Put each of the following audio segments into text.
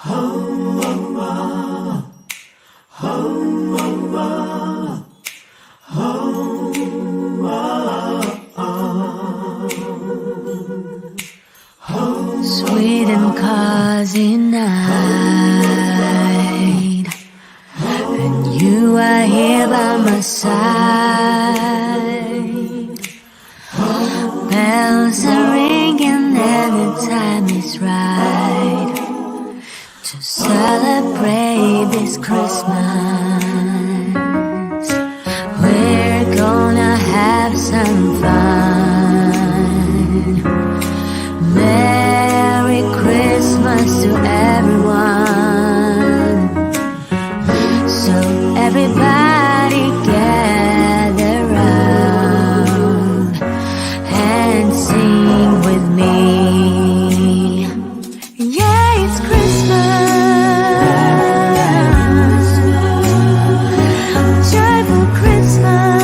Sweet and cozy night, and you are here by my side. Bells are ringing and the time is right to celebrate this Christmas. We're gonna have some fun. Merry Christmas to everyone. So everybody gather round and sing with me. Yeah, it's Christmas, joyful Christmas.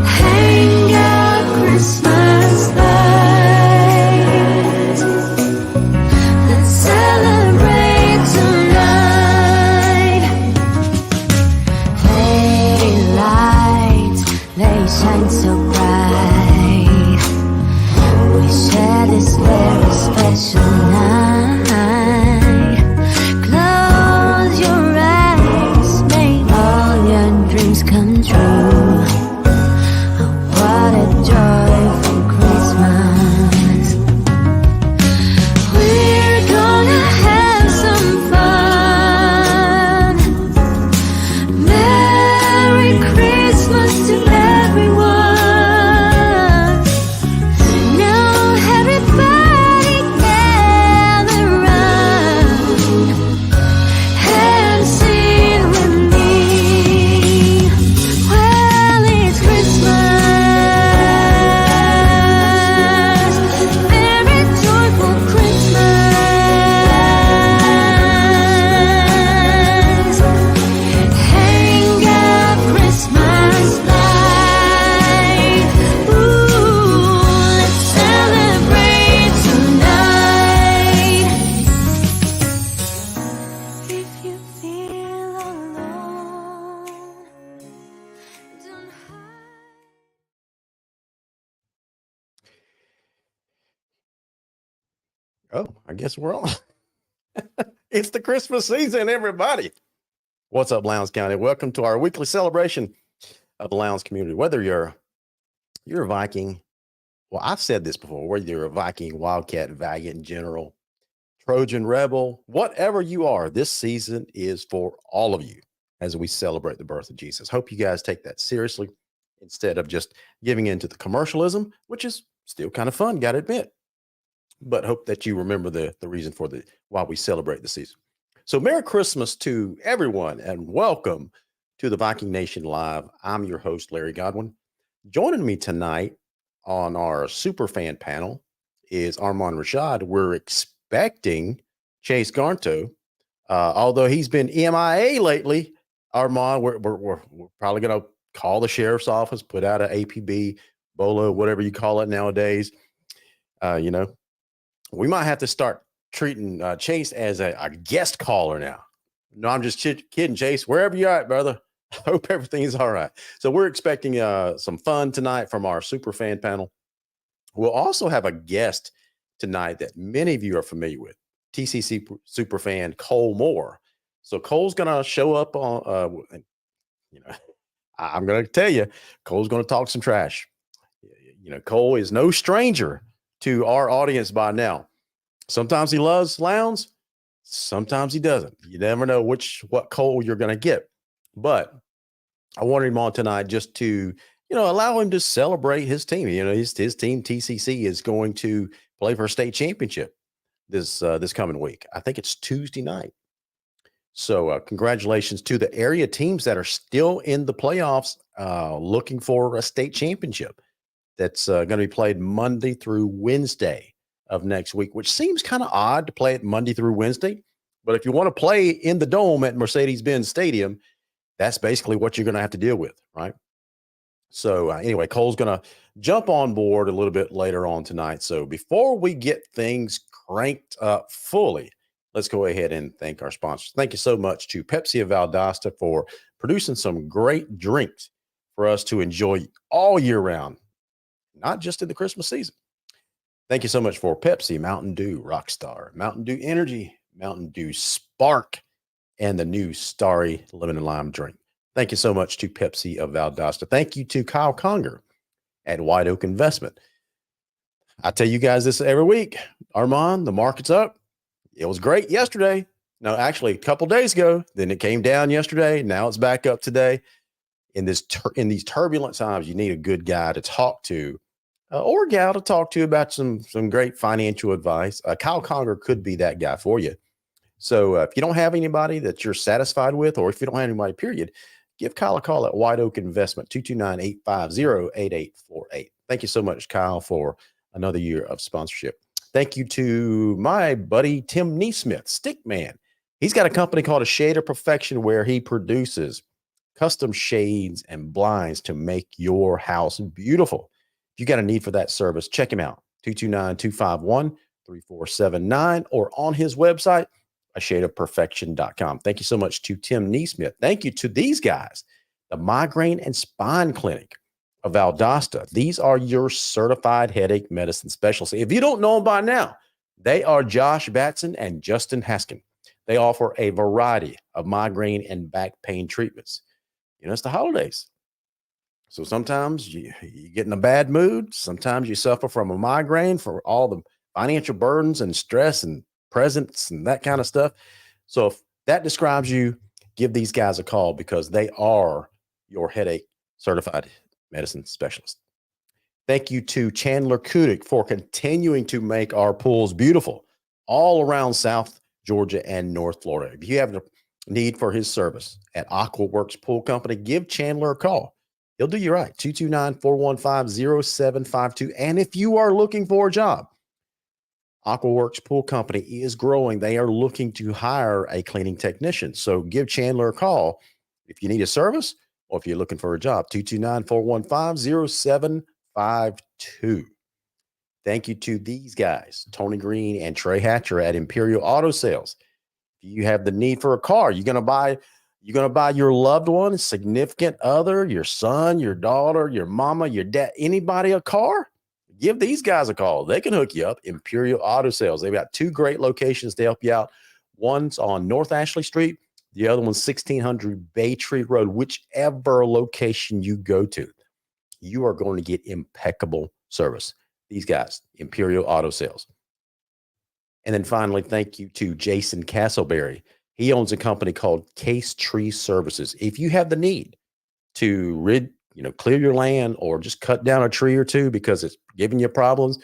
Hang out Christmas lights. Let's celebrate tonight. Lady lights, they shine so bright. We share this very special night. Close your eyes, make all your dreams come true. Oh, what a joyful Christmas. We're gonna have some fun. Merry Christmas to everyone. Now everybody gather round and sing with me. Well, it's Christmas, very joyful Christmas. Hang out Christmas light. Ooh, let's celebrate tonight. If you feel alone, don't hide. Oh, I guess we're on. It's the Christmas season, everybody. What's up, Lowndes County? Welcome to our weekly celebration of the Lowndes community. Whether you're a Viking, well, I've said this before, whether you're a Viking, Wildcat, Valiant, General, Trojan, Rebel, whatever you are, this season is for all of you as we celebrate the birth of Jesus. Hope you guys take that seriously instead of just giving in to the commercialism, which is still kind of fun, gotta admit. But hope that you remember the reason for why we celebrate the season. So Merry Christmas to everyone and welcome to the Viking Nation Live. I'm your host, Larry Godwin. Joining me tonight on our super fan panel is Armand Rashad. We're expecting Chase Garnto, although he's been MIA lately. Armand, we're probably going to call the sheriff's office, put out an APB, BOLO, whatever you call it nowadays. We might have to start treating Chase as a guest caller now. No, I'm just kidding, Chase. Wherever you're at, brother, I hope everything's all right. So we're expecting some fun tonight from our super fan panel. We'll also have a guest tonight that many of you are familiar with, TCC super fan Cole Moore. So Cole's going to show up on, I'm going to tell you, Cole's going to talk some trash. Cole is no stranger to our audience by now. Sometimes he loves Lowndes, sometimes he doesn't. You never know what Cole you're going to get. But I wanted him on tonight just to, allow him to celebrate his team. His team TCC is going to play for a state championship this coming week. I think it's Tuesday night. So congratulations to the area teams that are still in the playoffs, looking for a state championship. That's going to be played Monday through Wednesday of next week, which seems kind of odd to play it Monday through Wednesday. But if you want to play in the Dome at Mercedes-Benz Stadium, that's basically what you're going to have to deal with, right? So anyway, Cole's going to jump on board a little bit later on tonight. So before we get things cranked up fully, let's go ahead and thank our sponsors. Thank you so much to Pepsi of Valdosta for producing some great drinks for us to enjoy all year round, not just in the Christmas season. Thank you so much for Pepsi, Mountain Dew, Rockstar, Mountain Dew Energy, Mountain Dew Spark, and the new Starry Lemon and Lime drink. Thank you so much to Pepsi of Valdosta. Thank you to Kyle Conger at White Oak Investment. I tell you guys this every week. Armand, the market's up. It was great yesterday. No, actually, a couple days ago. Then it came down yesterday. Now it's back up today. In these turbulent times, you need a good guy to talk to, or a gal to talk to about some great financial advice. Kyle Conger could be that guy for you. So if you don't have anybody that you're satisfied with, or if you don't have anybody, period, give Kyle a call at White Oak Investment, 229-850-8848. Thank you so much, Kyle, for another year of sponsorship. Thank you to my buddy, Tim Neesmith, Stickman. He's got a company called A Shade of Perfection where he produces custom shades and blinds to make your house beautiful. If you got a need for that service, check him out, 229-251-3479, or on his website, ashadeofperfection.com. Thank you so much to Tim Neesmith. Thank you to these guys, the Migraine and Spine Clinic of Valdosta. These are your certified headache medicine specialists. If you don't know them by now, they are Josh Batson and Justin Haskin. They offer a variety of migraine and back pain treatments. You know, it's the holidays. So sometimes you get in a bad mood. Sometimes you suffer from a migraine for all the financial burdens and stress and presents and that kind of stuff. So if that describes you, give these guys a call because they are your headache certified medicine specialist. Thank you to Chandler Kudik for continuing to make our pools beautiful all around South Georgia and North Florida. If you have a need for his service at AquaWorks Pool Company, give Chandler a call. He'll do you right, 229-415-0752. And if you are looking for a job, AquaWorks Pool Company is growing. They are looking to hire a cleaning technician. So give Chandler a call if you need a service or if you're looking for a job, 229-415-0752. Thank you to these guys, Tony Green and Trey Hatcher at Imperial Auto Sales. If you have the need for a car, you're going to buy your loved one, significant other, your son, your daughter, your mama, your dad, anybody a car? Give these guys a call. They can hook you up. Imperial Auto Sales. They've got two great locations to help you out. One's on North Ashley Street. The other one's 1600 Bay Tree Road. Whichever location you go to, you are going to get impeccable service. These guys, Imperial Auto Sales. And then finally, thank you to Jason Castleberry. He owns a company called Case Tree Services. If you have the need to clear your land or just cut down a tree or two because it's giving you problems,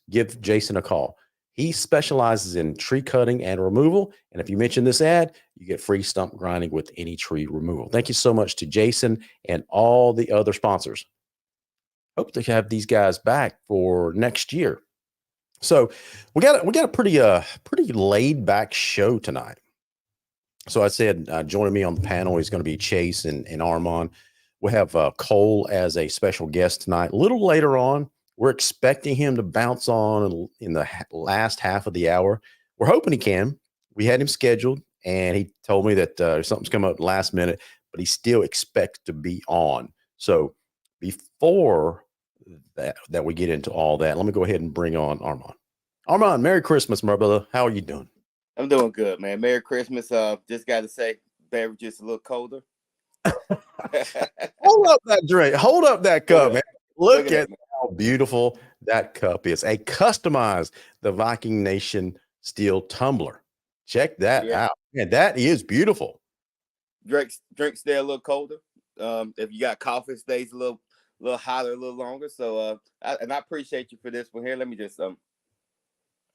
give Jason a call. He specializes in tree cutting and removal. And if you mention this ad, you get free stump grinding with any tree removal. Thank you so much to Jason and all the other sponsors. Hope to have these guys back for next year. So we got a pretty laid back show tonight. So I said, joining me on the panel is going to be Chase and Armand. We have Cole as a special guest tonight. A little later on, we're expecting him to bounce on in the last half of the hour. We're hoping he can. We had him scheduled, and he told me that something's come up last minute, but he still expects to be on. So before that we get into all that, let me go ahead and bring on Armand. Armand, Merry Christmas, my brother. How are you doing? I'm doing good, man. Merry Christmas. Just got to say, beverages a little colder. Hold up that drink. Hold up that cup, man. Look at how beautiful that cup is. A customized the Viking Nation steel tumbler. Check that out. Man, that is beautiful. Drink stay a little colder. If you got coffee, stays a little hotter, a little longer. So I appreciate you for this one here. Let me just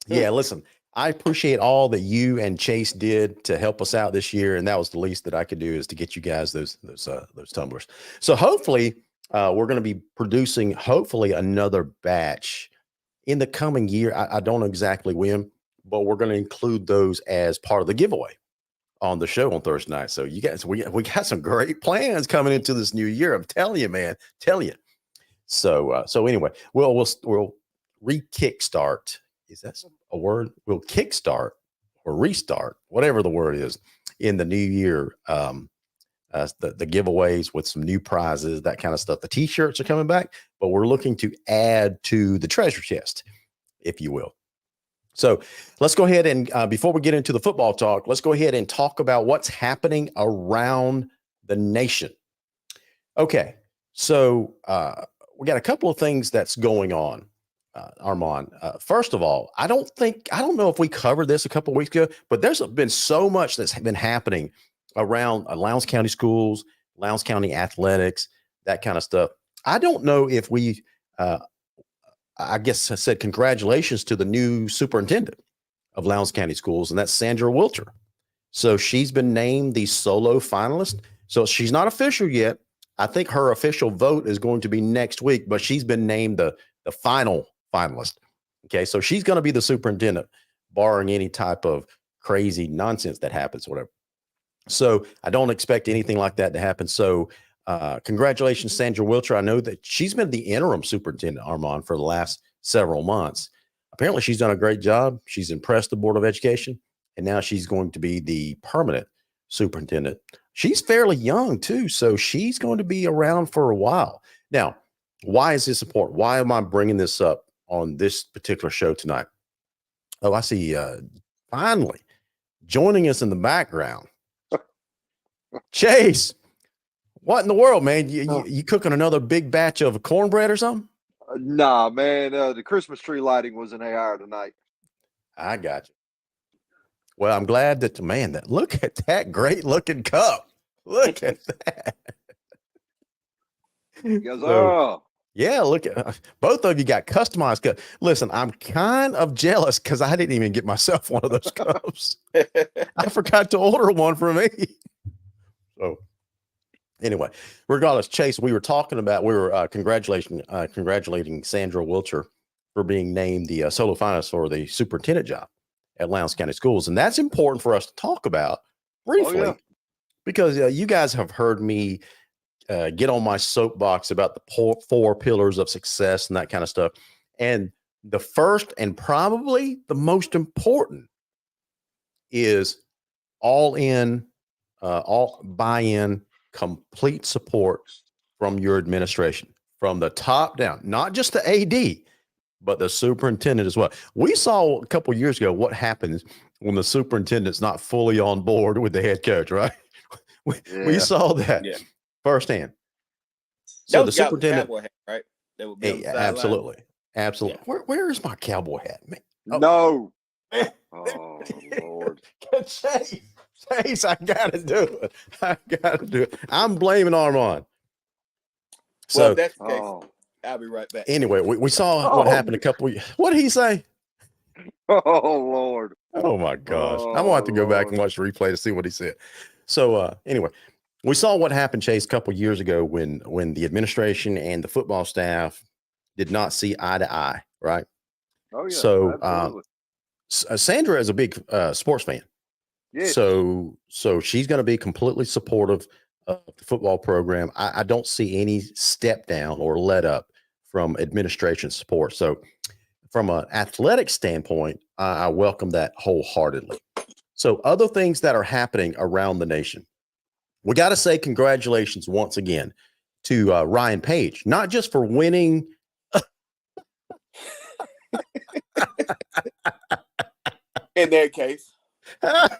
Yeah, listen, I appreciate all that you and Chase did to help us out this year, and that was the least that I could do is to get you guys those tumblers. So hopefully, we're going to be producing another batch in the coming year. I don't know exactly when, but we're going to include those as part of the giveaway on the show on Thursday night. So you guys, we got some great plans coming into this new year. I'm telling you, man. Tell you. So anyway, we'll re-kickstart. Is that a word? We'll kickstart or restart, whatever the word is, in the new year. The giveaways with some new prizes, that kind of stuff. The t-shirts are coming back, but we're looking to add to the treasure chest, if you will. So let's go ahead and before we get into the football talk, let's go ahead and talk about what's happening around the nation. Okay, so we got a couple of things that's going on, Armand. First of all, I don't know if we covered this a couple of weeks ago, but there's been so much that's been happening around Lowndes County schools, Lowndes County athletics, that kind of stuff. I don't know if we, I guess I said congratulations to the new superintendent of Lowndes County schools, and that's Sandra Wilter. So she's been named the solo finalist. So she's not official yet. I think her official vote is going to be next week, but she's been named the final finalist. Okay, so she's going to be the superintendent, barring any type of crazy nonsense that happens, whatever. So I don't expect anything like that to happen. So congratulations, Sandra Wilcher. I know that she's been the interim superintendent, Armand, for the last several months. Apparently, she's done a great job. She's impressed the Board of Education, and now she's going to be the permanent superintendent. She's fairly young, too, so she's going to be around for a while. Now, why is this important? Why am I bringing this up on this particular show tonight? Oh, I see. Finally, joining us in the background, Chase. What in the world, man? You cooking another big batch of cornbread or something? Nah, man. The Christmas tree lighting was an AR tonight. I got you. Well, I'm glad that look at that great looking cup. Look at that. Yeah, look at both of you got customized cup. Listen, I'm kind of jealous because I didn't even get myself one of those cups. I forgot to order one for me. So anyway, regardless, Chase, we were congratulating Sandra Wilcher for being named the solo finalist for the superintendent job at Lowndes County Schools. And that's important for us to talk about briefly because you guys have heard me get on my soapbox about the four pillars of success and that kind of stuff. And the first and probably the most important is all buy-in, complete support from your administration, from the top down, not just the AD, but the superintendent as well. We saw a couple of years ago what happens when the superintendent's not fully on board with the head coach, right? We saw that firsthand. So the superintendent, hat, right? That would be absolutely. Yeah. Where is my cowboy hat, man? Oh. No. Oh Lord. Chase, I gotta do it. I'm blaming Armand. So well, if that's the case, I'll be right back. Anyway, we saw what happened a couple of years. What did he say? Oh Lord. Oh my gosh. I'm gonna have to go back and watch the replay to see what he said. So anyway, we saw what happened, Chase, a couple of years ago when the administration and the football staff did not see eye to eye, right? Oh yeah. So Sandra is a big sports fan. Yes. So she's going to be completely supportive of the football program. I don't see any step down or let up from administration support. So from an athletic standpoint, I welcome that wholeheartedly. So other things that are happening around the nation. We got to say congratulations once again to Ryan Page, not just for winning. In that case. I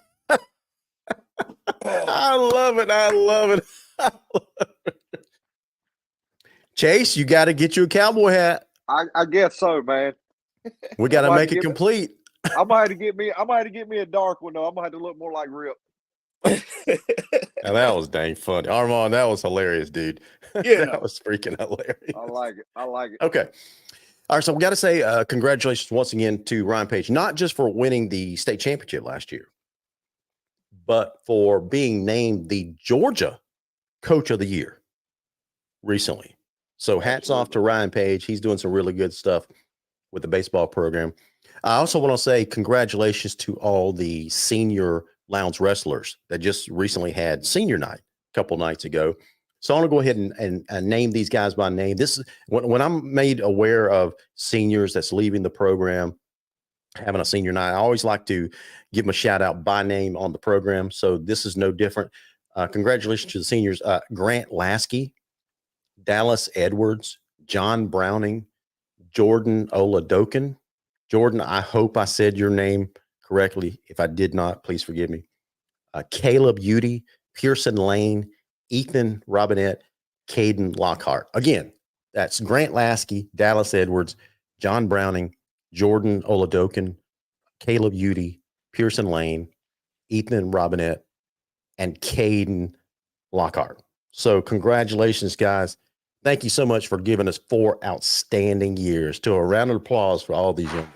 love it. Chase, you got to get you a cowboy hat. I guess so, man. We got to make it complete. I might have to get me a dark one though. I'm gonna have to look more like Rip. Now, that was dang funny, Armand. That was hilarious, dude. Yeah, that was freaking hilarious. I like it. Okay. All right, so we got to say congratulations once again to Ryan Page, not just for winning the state championship last year, but for being named the Georgia Coach of the Year recently. So hats off to Ryan Page. He's doing some really good stuff with the baseball program. I also want to say congratulations to all the senior Lowndes wrestlers that just recently had senior night a couple nights ago. So I want to go ahead and name these guys by name. This is when I'm made aware of seniors that's leaving the program, having a senior night. I always like to give them a shout out by name on the program. So this is no different. Congratulations to the seniors. Grant Lasky, Dallas Edwards, John Browning, Jordan Oladokin. Jordan, I hope I said your name correctly. If I did not, please forgive me. Caleb Udy, Pearson Lane, Ethan Robinette, Caden Lockhart. Again, that's Grant Lasky, Dallas Edwards, John Browning, Jordan Oladokin, Caleb Udy, Pearson Lane, Ethan Robinette, and Caden Lockhart. So congratulations, guys. Thank you so much for giving us 4 outstanding years. To a round of applause for all these young men.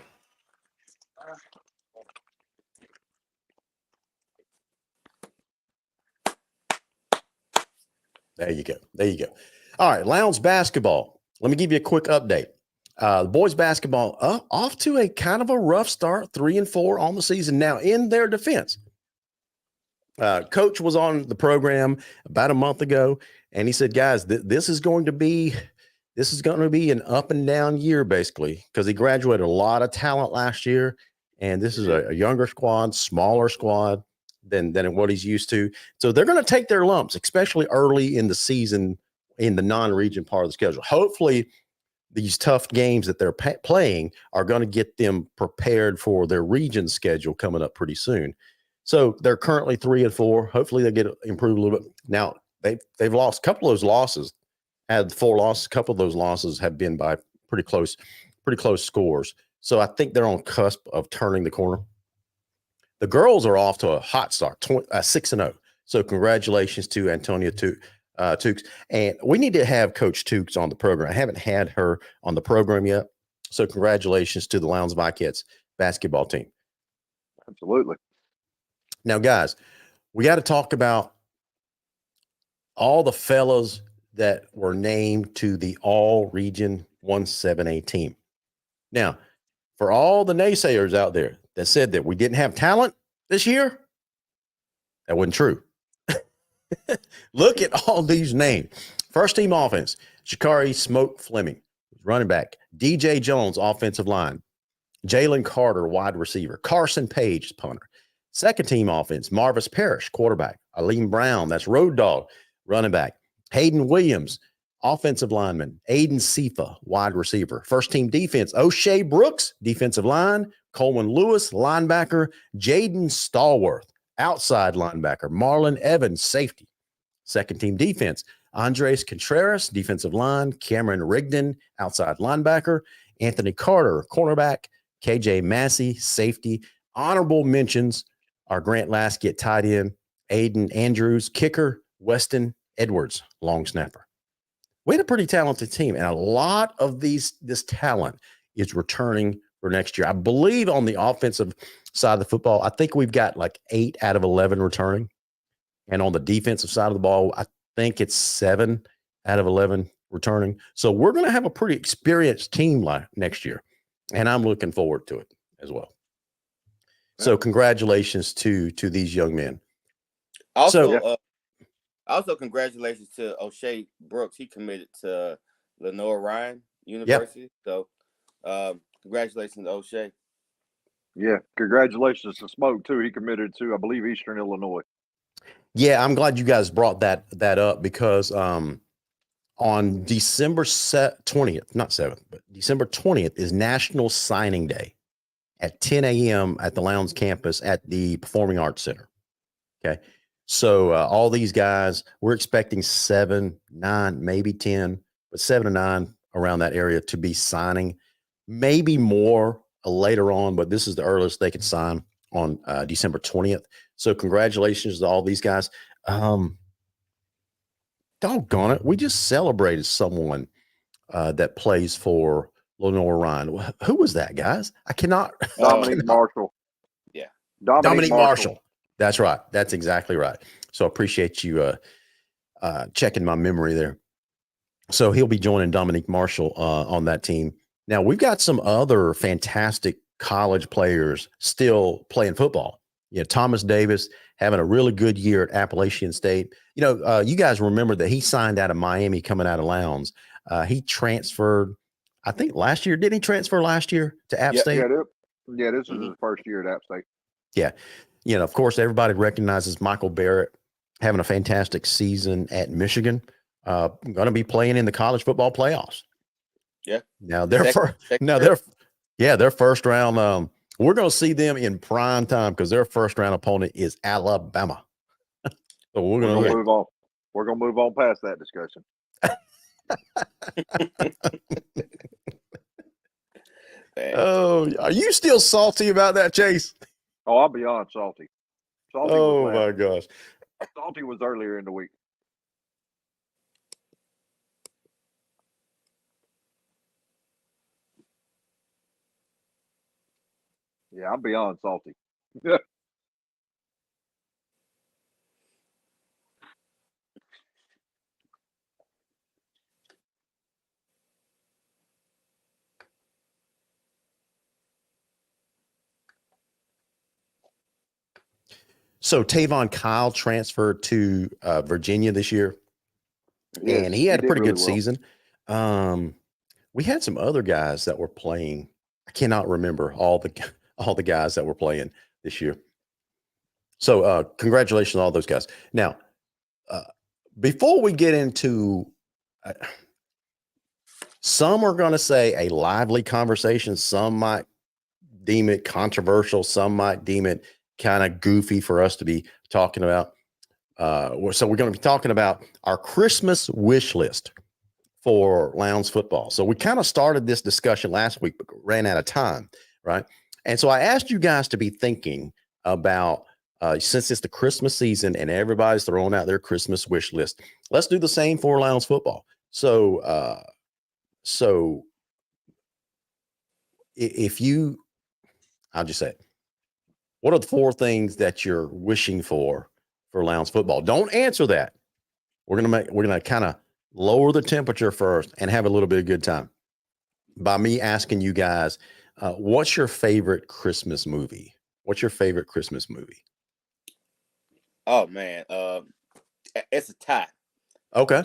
There you go. There you go. All right, Lowndes basketball. Let me give you a quick update. The boys basketball off to a kind of a rough start, 3-4 on the season. Now, in their defense, Coach was on the program about a month ago, and he said, "Guys, this is going to be an up and down year, basically, because he graduated a lot of talent last year, and this is a younger squad, smaller squad than what he's used to. So they're going to take their lumps, especially early in the season in the non-region part of the schedule. Hopefully, these tough games that they're playing are going to get them prepared for their region schedule coming up pretty soon. So they're currently 3-4. Hopefully they get improved a little bit. Now they've lost a couple of those losses. Had 4 losses. A couple of those losses have been by pretty close scores. So I think they're on cusp of turning the corner. The girls are off to a hot start, 6-0. So congratulations to Antonia Tukes. And we need to have Coach Tukes on the program. I haven't had her on the program yet. So congratulations to the Lowndes Vikings basketball team. Absolutely. Now, guys, we got to talk about all the fellas that were named to the all-region 1-7A team. Now, for all the naysayers out there that said that we didn't have talent this year, that wasn't true. Look at all these names. First team offense, Shakari Smoke Fleming, running back. DJ Jones, offensive line. Jalen Carter, wide receiver. Carson Page, punter. Second team offense, Marvis Parrish, quarterback. Aline Brown, that's Road Dog, running back. Hayden Williams, offensive lineman. Aiden Sifa, wide receiver. First team defense, O'Shea Brooks, defensive line. Coleman Lewis, linebacker. Jaden Stallworth, outside linebacker. Marlon Evans, safety. Second team defense, Andres Contreras, defensive line. Cameron Rigdon, outside linebacker. Anthony Carter, cornerback. KJ Massey, safety. Honorable mentions are Grant Lasky at tight end, Aiden Andrews, kicker, Weston Edwards, long snapper. We had a pretty talented team, and a lot of this talent is returning for next year. I believe on the offensive side of the football, I think we've got like 8 out of 11 returning. And on the defensive side of the ball, I think it's 7 out of 11 returning. So we're going to have a pretty experienced team next year, and I'm looking forward to it as well. So congratulations to these young men. Also, congratulations to O'Shea Brooks. He committed to Lenore Ryan University. Yep. So congratulations to O'Shea. Yeah, congratulations to Smoke too. He committed to, I believe, Eastern Illinois. Yeah, I'm glad you guys brought that up because on December 20th, not 7th, but December 20th is National Signing Day at 10 a.m. at the Lowndes campus at the Performing Arts Center. Okay. So all these guys, we're expecting 7, 9, maybe 10, but 7 to 9 around that area to be signing, maybe more later on, but this is the earliest they could sign on December 20th. So congratulations to all these guys. Doggone it. We just celebrated someone that plays for Lenore Ryan. Who was that, guys? I cannot. Dominique Marshall. Yeah. Dominique Marshall. That's right. That's exactly right. So I appreciate you checking my memory there. So he'll be joining Dominique Marshall on that team. Now, we've got some other fantastic college players still playing football. Thomas Davis having a really good year at Appalachian State. You know, you guys remember that he signed out of Miami coming out of Lowndes. He transferred, I think last year. Didn't he transfer last year to App State? This is his first year at App State. Yeah. You know, of course, everybody recognizes Michael Barrett having a fantastic season at Michigan. Going to be playing in the college football playoffs. Yeah. Now their first round. We're going to see them in prime time because their first round opponent is Alabama. So we're going to move on. We're going to move on past that discussion. Oh, are you still salty about that, Chase? Oh, I'm beyond salty. Oh my gosh. Salty was earlier in the week. Yeah, I'm beyond salty. So Tavon Kyle transferred to Virginia this year, and he had a pretty good season. We had some other guys that were playing. I cannot remember all the guys that were playing this year. So congratulations on all those guys. Now, before we get into, some are going to say a lively conversation. Some might deem it controversial. Some might deem it kind of goofy for us to be talking about. So we're going to be talking about our Christmas wish list for Lowndes football. So we kind of started this discussion last week, but ran out of time, right? And so I asked you guys to be thinking about, since it's the Christmas season and everybody's throwing out their Christmas wish list, let's do the same for Lowndes football. So, I'll just say it. What are the 4 things that you're wishing for Lowndes football? Don't answer that. We're gonna kind of lower the temperature first and have a little bit of good time by me asking you guys, what's your favorite Christmas movie? What's your favorite Christmas movie? Oh man, it's a tie. Okay.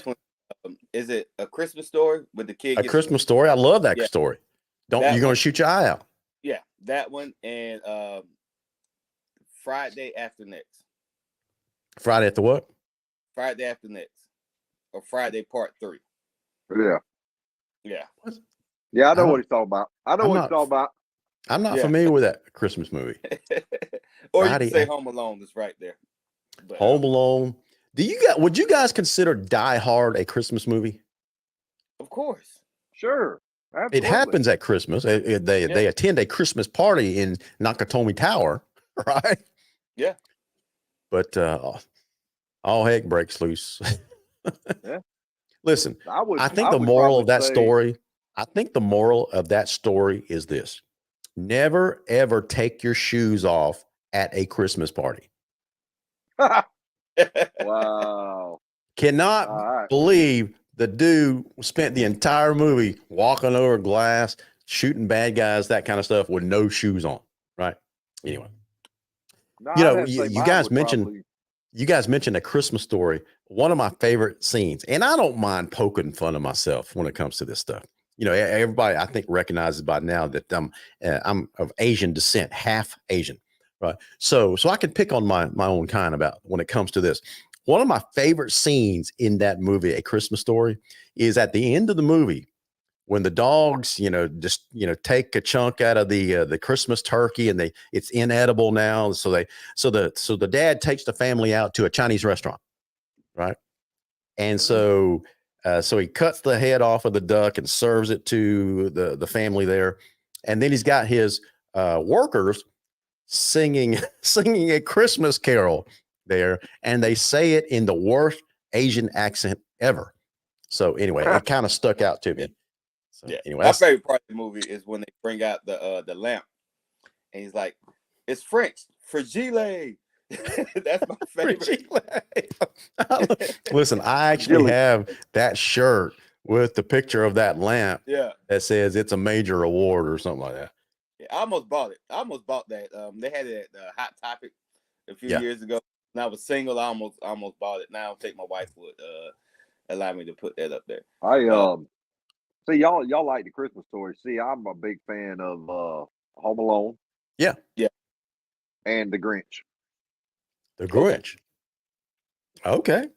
Is it A Christmas Story with the kid? A Christmas Story. I love that story. You're going to shoot your eye out. Yeah, that one and Friday After Next. Friday after what? Friday After Next, or Friday Part 3. Yeah. Yeah. Yeah, I know what he's talking about. I'm not familiar with that Christmas movie. Or Friday, you can say Home Alone is right there. But, Home Alone. Would you guys consider Die Hard a Christmas movie? Of course. Sure. Absolutely. It happens at Christmas. They attend a Christmas party in Nakatomi Tower, right? Yeah. But all heck breaks loose. Yeah. Listen, I think the moral of that story is this: never ever take your shoes off at a Christmas party. Wow. Cannot believe the dude spent the entire movie walking over glass, shooting bad guys, that kind of stuff with no shoes on. Right. Anyway, you guys mentioned A Christmas Story. One of my favorite scenes, and I don't mind poking fun of myself when it comes to this stuff. Everybody I think recognizes by now that I'm of Asian descent, half Asian. Right. So I can pick on my own kind about when it comes to this. One of my favorite scenes in that movie, A Christmas Story, is at the end of the movie when the dogs, take a chunk out of the Christmas turkey and it's inedible now. So the dad takes the family out to a Chinese restaurant, right? And so he cuts the head off of the duck and serves it to the family there, and then he's got his workers singing A Christmas Carol there, and they say it in the worst Asian accent ever. So anyway, it kind of stuck out to me. So anyway, my favorite part of the movie is when they bring out the lamp, and he's like, "It's French, fragile." That's my favorite. Listen, I actually have that shirt with the picture of that lamp. Yeah, that says it's a major award or something like that. Yeah, I almost bought it. I almost bought that. They had it at Hot Topic a few years ago. When I was single, I almost bought it. Now I don't think my wife would allow me to put that up there. See y'all like the Christmas story. See, I'm a big fan of Home Alone. Yeah. And The Grinch. The Grinch. Okay.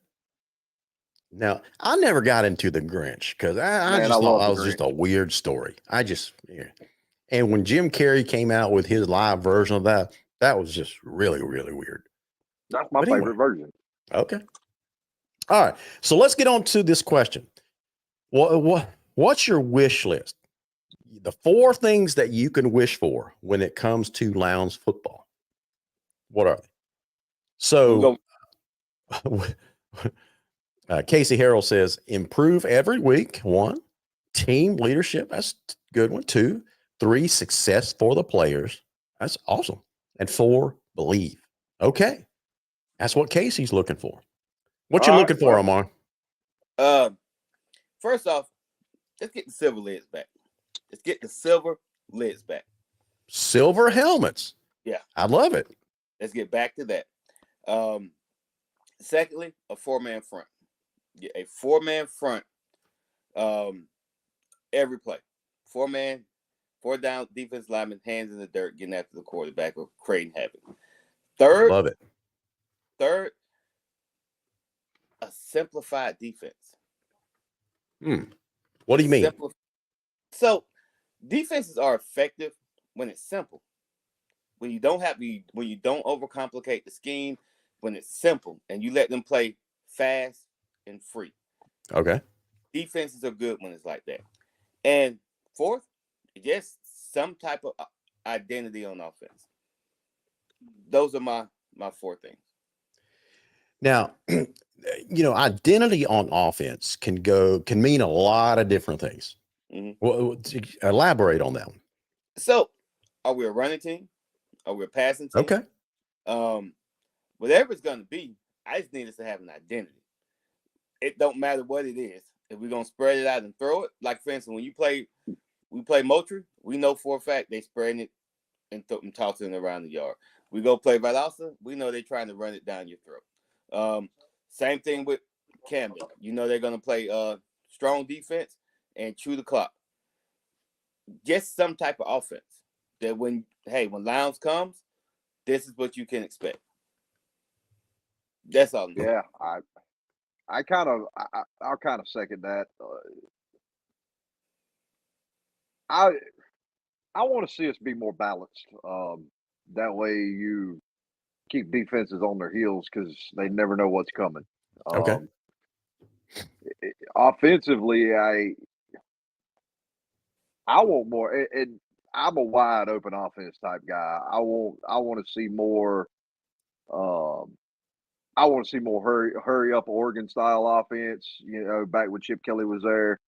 Now, I never got into The Grinch because I just thought that was just a weird story. And when Jim Carrey came out with his live version of that, that was just really, really weird. That's my favorite version. Okay. All right. So let's get on to this question. What's your wish list? The 4 things that you can wish for when it comes to Lowndes football. What are they? So Casey Harrell says, improve every week. 1, team leadership. That's a good one. 2, 3, success for the players. That's awesome. And 4, believe. Okay. That's what Casey's looking for. What you looking for, Amar? First off, let's get the silver lids back. Let's get the silver lids back. Silver helmets. Yeah. I love it. Let's get back to that. Secondly, a 4-man front. Yeah, a 4-man front every play. 4-man, 4 down defense lineman, hands in the dirt, getting after the quarterback or creating havoc. Third, love it. Third, a simplified defense. What do you mean? So defenses are effective when it's simple. When you don't overcomplicate the scheme, when it's simple and you let them play fast and free. Okay. Defenses are good when it's like that. And 4th, just some type of identity on offense. Those are my 4 things. Now, identity on offense can mean a lot of different things. Mm-hmm. Well, elaborate on that one. So, are we a running team? Are we a passing team? Okay. Whatever it's going to be, I just need us to have an identity. It don't matter what it is. If we're going to spread it out and throw it, like for instance, when we play Moultrie, we know for a fact they spreading it and tossing it around the yard. We go play Valdosta, we know they're trying to run it down your throat. Same thing with Camden. You know they're going to play strong defense and chew the clock. Just some type of offense that when Lowndes comes, this is what you can expect. That's all. Yeah, I'll kind of second that. I want to see us be more balanced. That way you keep defenses on their heels because they never know what's coming. Okay. Offensively, I want more, and I'm a wide open offense type guy. I want to see more. I want to see more hurry up Oregon style offense. Back when Chip Kelly was there.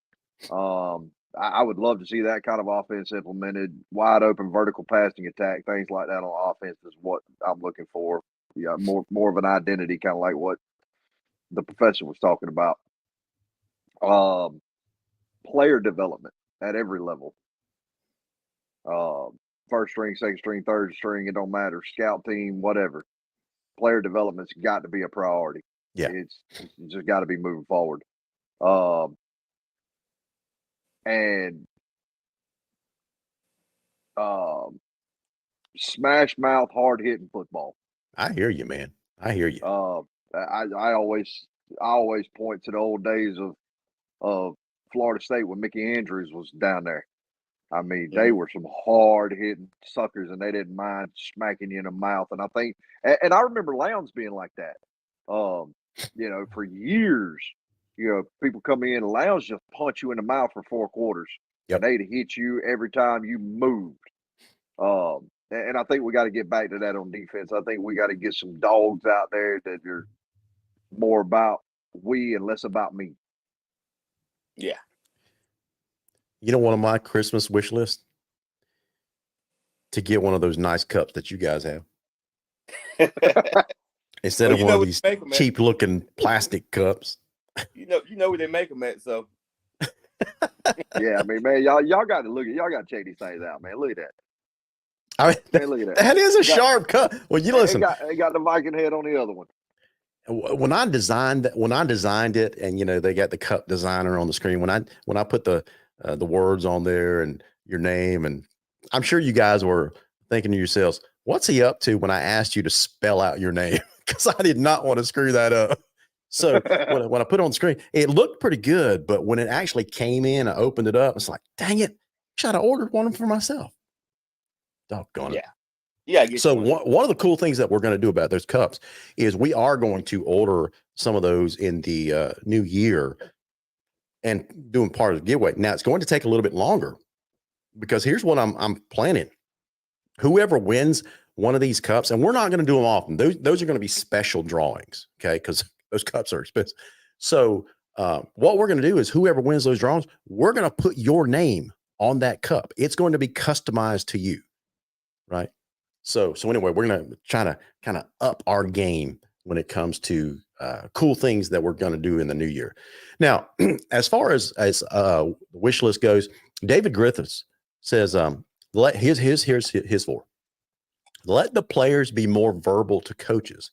I would love to see that kind of offense implemented. Wide open vertical passing attack, things like that on offense is what I'm looking for. Yeah, more of an identity, kind of like what the professor was talking about. Player development at every level. First string, second string, third string, it don't matter. Scout team, whatever. Player development's got to be a priority. Yeah. It's just got to be moving forward. And smash mouth, hard hitting football. I hear you, man. I hear you. I always point to the old days of Florida State when Mickey Andrews was down there. I mean, they were some hard hitting suckers, and they didn't mind smacking you in the mouth. And I think, and I remember Lowndes being like that. For years, people come in and Lowndes just punch you in the mouth for 4 quarters. Yep. And they'd hit you every time you moved. And I think we got to get back to that on defense. I think we got to get some dogs out there that are more about we and less about me. Yeah. One of my Christmas wish lists? To get one of those nice cups that you guys have. Instead of one of these cheap looking plastic cups. You know where they make them at, so. Yeah, I mean, man, y'all got to check these things out, man. Look at that. I mean, man, look at that. That is a sharp cup. Well, listen. It got the Viking head on the other one. when I designed it, and they got the cup designer on the screen. When I put the words on there and your name, and I'm sure you guys were thinking to yourselves, "What's he up to?" When I asked you to spell out your name, because I did not want to screw that up. So when I put it on the screen, it looked pretty good, but when it actually came in, I opened it up. It's like, dang it! Should I ordered one for myself? Doggone it. Yeah. So one of the cool things that we're going to do about those cups is we are going to order some of those in the new year and doing part of the giveaway. Now it's going to take a little bit longer because here's what I'm planning. Whoever wins one of these cups, and we're not going to do them often. Those are going to be special drawings, okay? Because those cups are expensive. So what we're going to do is whoever wins those drawings, we're going to put your name on that cup. It's going to be customized to you, right? So anyway, we're going to try to kind of up our game when it comes to cool things that we're going to do in the new year. Now, as far as the wish list goes, David Griffiths says, here's his for. Let the players be more verbal to coaches.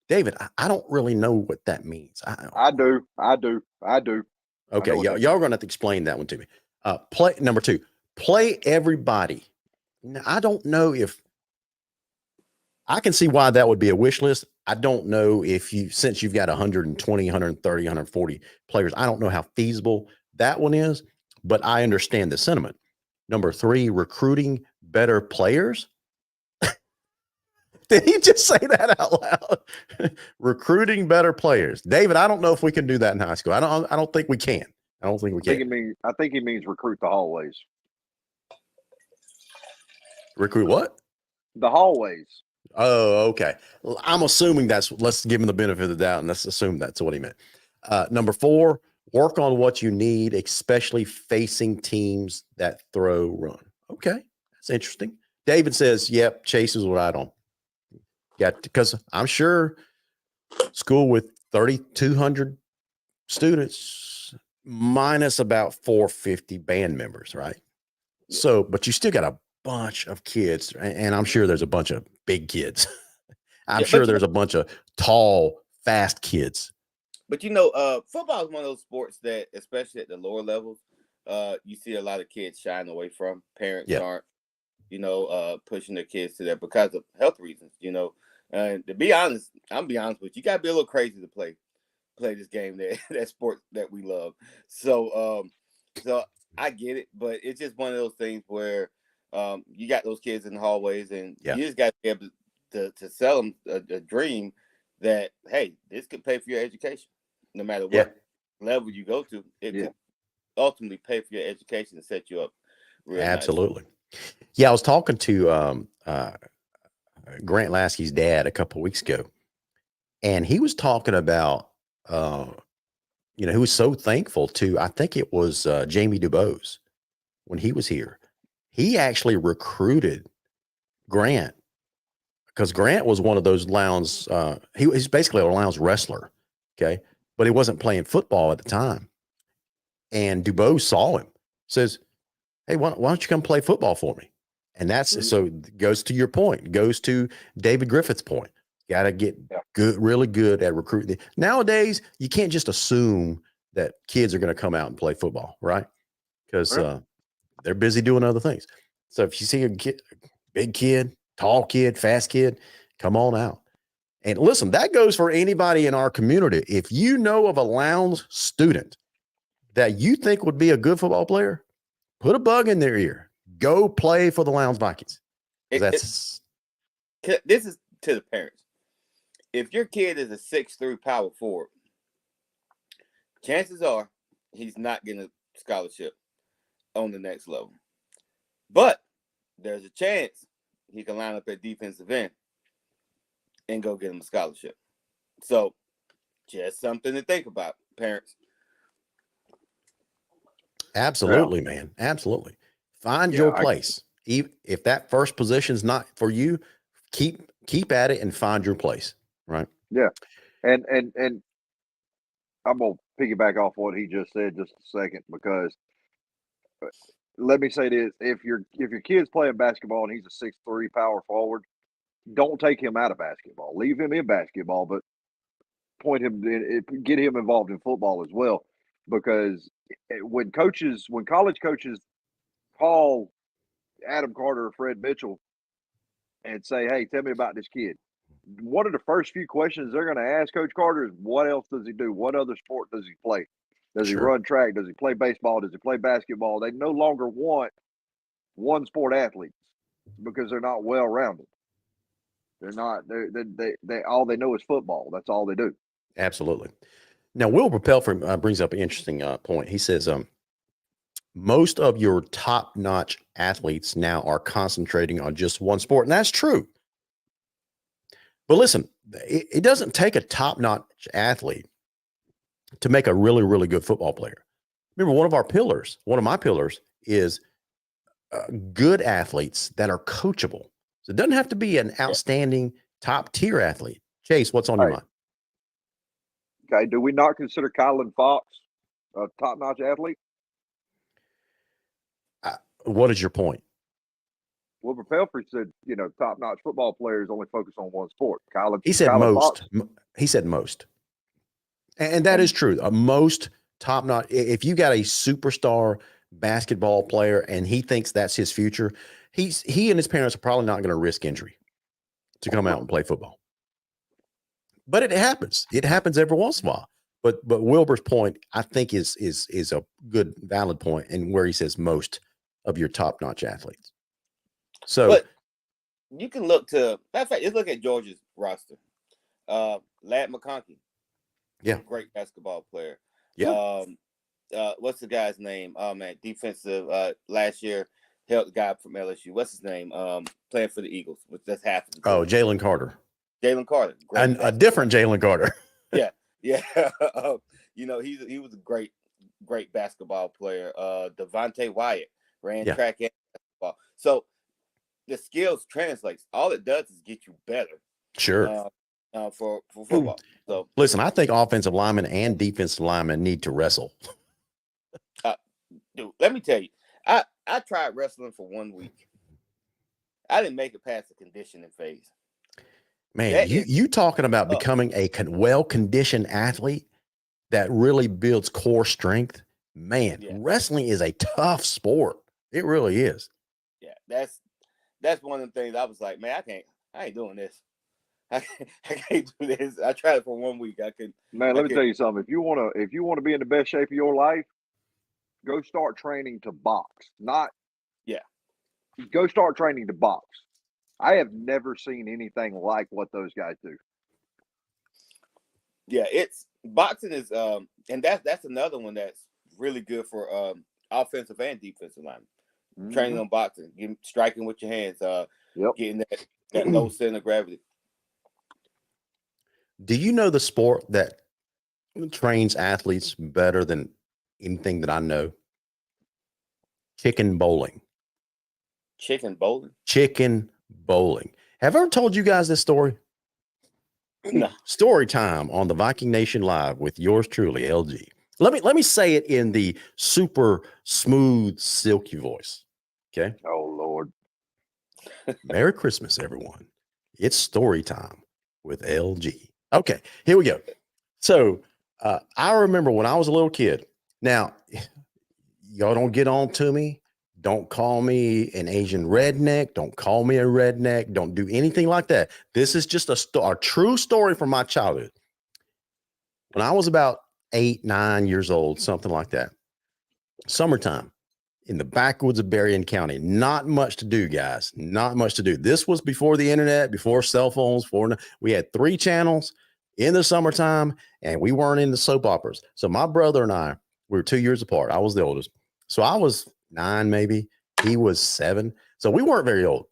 David, I don't really know what that means. I do. Okay, y'all are going to have to explain that one to me. Play number 2. Play everybody. Now, I don't know if I can see why that would be a wish list. I don't know if since you've got 120, 130, 140 players, I don't know how feasible that one is, but I understand the sentiment. Number 3, recruiting better players. Did he just say that out loud? Recruiting better players. David, I don't know if we can do that in high school. I don't think we can. I don't think we can. I think he means recruit the hallways. Recruit what? The hallways. Oh, okay. I'm assuming let's give him the benefit of the doubt and let's assume that's what he meant. Number 4, work on what you need, especially facing teams that throw run. Okay. That's interesting. David says, yep, Chase is right on. Yeah, because I'm sure school with 3,200 students minus about 450 band members, right? So, but you still got a bunch of kids, and I'm sure there's a bunch of big kids. I'm sure there's a bunch of tall, fast kids. But football is one of those sports that, especially at the lower levels, you see a lot of kids shying away from. Parents aren't, pushing their kids to that because of health reasons. And to be honest, I'm be honest with you, got to be a little crazy to play this game, that sport that we love. So I get it, but it's just one of those things where you got those kids in the hallways, and you just got to be able to sell them a dream that, hey, this could pay for your education, no matter what level you go to. It could ultimately pay for your education and set you up. Absolutely. Nice. Yeah, I was talking to Grant Lasky's dad a couple of weeks ago, and he was talking about, he was so thankful to, I think it was Jamie DuBose when he was here. He actually recruited Grant because Grant was one of those Lowndes. He's basically a Lowndes wrestler, okay, but he wasn't playing football at the time. And DuBose saw him, says, "Hey, why don't you come play football for me?" And that's so it goes to your point, goes to David Griffith's point. Got to get really good at recruiting. Nowadays, you can't just assume that kids are going to come out and play football, right? Because they're busy doing other things. So if you see a kid, big kid, tall kid, fast kid, come on out. And listen, that goes for anybody in our community. If you know of a Lowndes student that you think would be a good football player, put a bug in their ear. Go play for the Lowndes Vikings. This is to the parents. If your kid is a 6'3" power forward, chances are he's not getting a scholarship on the next level. But there's a chance he can line up at defensive end and go get him a scholarship. So just something to think about, parents. Absolutely, man. Absolutely. Find your place. If that first position's not for you, keep at it and find your place. Right. Yeah. And I'm gonna piggyback off what he just said just a second, because let me say this: if your kid's playing basketball and he's a 6'3" power forward, don't take him out of basketball. Leave him in basketball, but get him involved in football as well, because when college coaches call Adam Carter or Fred Mitchell and say, "Hey, tell me about this kid," one of the first few questions they're going to ask Coach Carter is, "What else does he do? What other sport does he play? Does he run track? Does he play baseball? Does he play basketball?" They no longer want one sport athletes because they're not well rounded. They're not. They all they know is football. That's all they do. Absolutely. Now, Wilbur Pelfrey brings up an interesting point. He says, most of your top-notch athletes now are concentrating on just one sport, and that's true. But listen, it doesn't take a top-notch athlete to make a really, really good football player. Remember, one of my pillars is good athletes that are coachable. So it doesn't have to be an outstanding top-tier athlete. Chase, what's on your mind? Okay, do we not consider Kylan Fox a top-notch athlete? What is your point? Wilbur Pelfrey said, top-notch football players only focus on one sport. He said Kylan most. Fox, He said most. And that is true. Most top-notch. If you got a superstar basketball player and he thinks that's his future, he and his parents are probably not going to risk injury to come out and play football. But it happens. It happens every once in a while. But Wilbur's point, I think, is a good, valid point, and where he says most of your top-notch athletes. So, but you can look to, matter of fact, let's look at Georgia's roster. Ladd McConkey, great basketball player. Yeah. What's the guy's name? Oh man, defensive. Last year helped the guy from LSU. What's his name? Playing for the Eagles, which that's half of the team. Jalen Carter. Jalen Carter, And a different Jalen Carter. Yeah. He was a great basketball player. Devontae Wyatt ran track and basketball. So the skills translates. All it does is get you better. Sure. For football. So listen, I think offensive linemen and defensive linemen need to wrestle. Dude, let me tell you, I tried wrestling for 1 week. I didn't make it past the conditioning phase. Man, you talking about becoming a well-conditioned athlete that really builds core strength. Man, wrestling is a tough sport. It really is. Yeah, that's one of the things I was like, man, I ain't doing this. I can't do this. I tried it for 1 week. Man, let me tell you something. If you want to be in the best shape of your life, go start training to box. Go start training to box. I have never seen anything like what those guys do. Yeah, it's boxing is and that's another one that's really good for offensive and defensive linemen. Mm-hmm. Training on boxing, striking with your hands, getting that low center of gravity. Do you know the sport that trains athletes better than anything that I know? Chicken bowling. Chicken bowling? Chicken bowling. Have I ever told you guys this story? No. Story time on the Viking Nation Live with yours truly, LG. Let me say it in the super smooth, silky voice. Okay. Oh Lord. Merry Christmas, everyone. It's story time with LG. Okay, here we go. So I remember when I was a little kid. Now, y'all don't get on to me. Don't call me an Asian redneck. Don't call me a redneck. Don't do anything like that. This is just a true story from my childhood. When I was about 8, 9 years old, something like that, summertime in the backwoods of Berrien County, not much to do, guys. Not much to do. This was before the internet, before cell phones. We had 3 channels in the summertime, and we weren't into soap operas. So my brother and I, we were 2 years apart. I was the oldest. So I was 9, maybe. He was 7. So we weren't very old.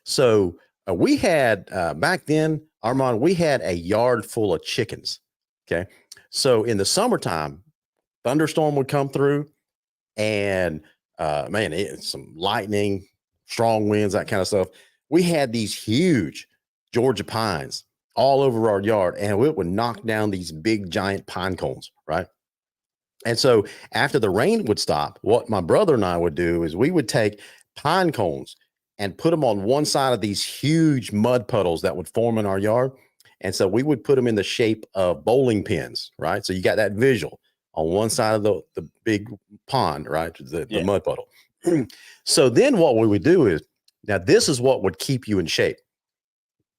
So we had, back then, Armand, we had a yard full of chickens. Okay. So in the summertime, thunderstorm would come through and, some lightning, strong winds, that kind of stuff. We had these huge Georgia pines all over our yard, and it would knock down these big giant pine cones. Right. And so after the rain would stop, what my brother and I would do is we would take pine cones and put them on one side of these huge mud puddles that would form in our yard. And so we would put them in the shape of bowling pins, right? So you got that visual on one side of the big pond, right? The mud puddle. So then what we would do is, now this is what would keep you in shape.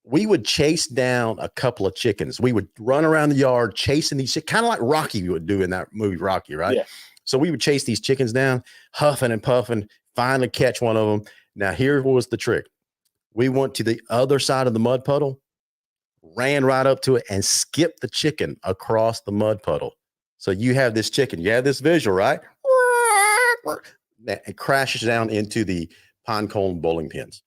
We would chase down a couple of chickens. We would run around the yard chasing these, kind of like Rocky would do in that movie Rocky, right? Yeah. So we would chase these chickens down, huffing and puffing, finally catch one of them. Now here was the trick. We went to the other side of the mud puddle, ran right up to it, and skipped the chicken across the mud puddle. So you have this chicken, you have this visual, right? It crashes down into the pine cone bowling pins.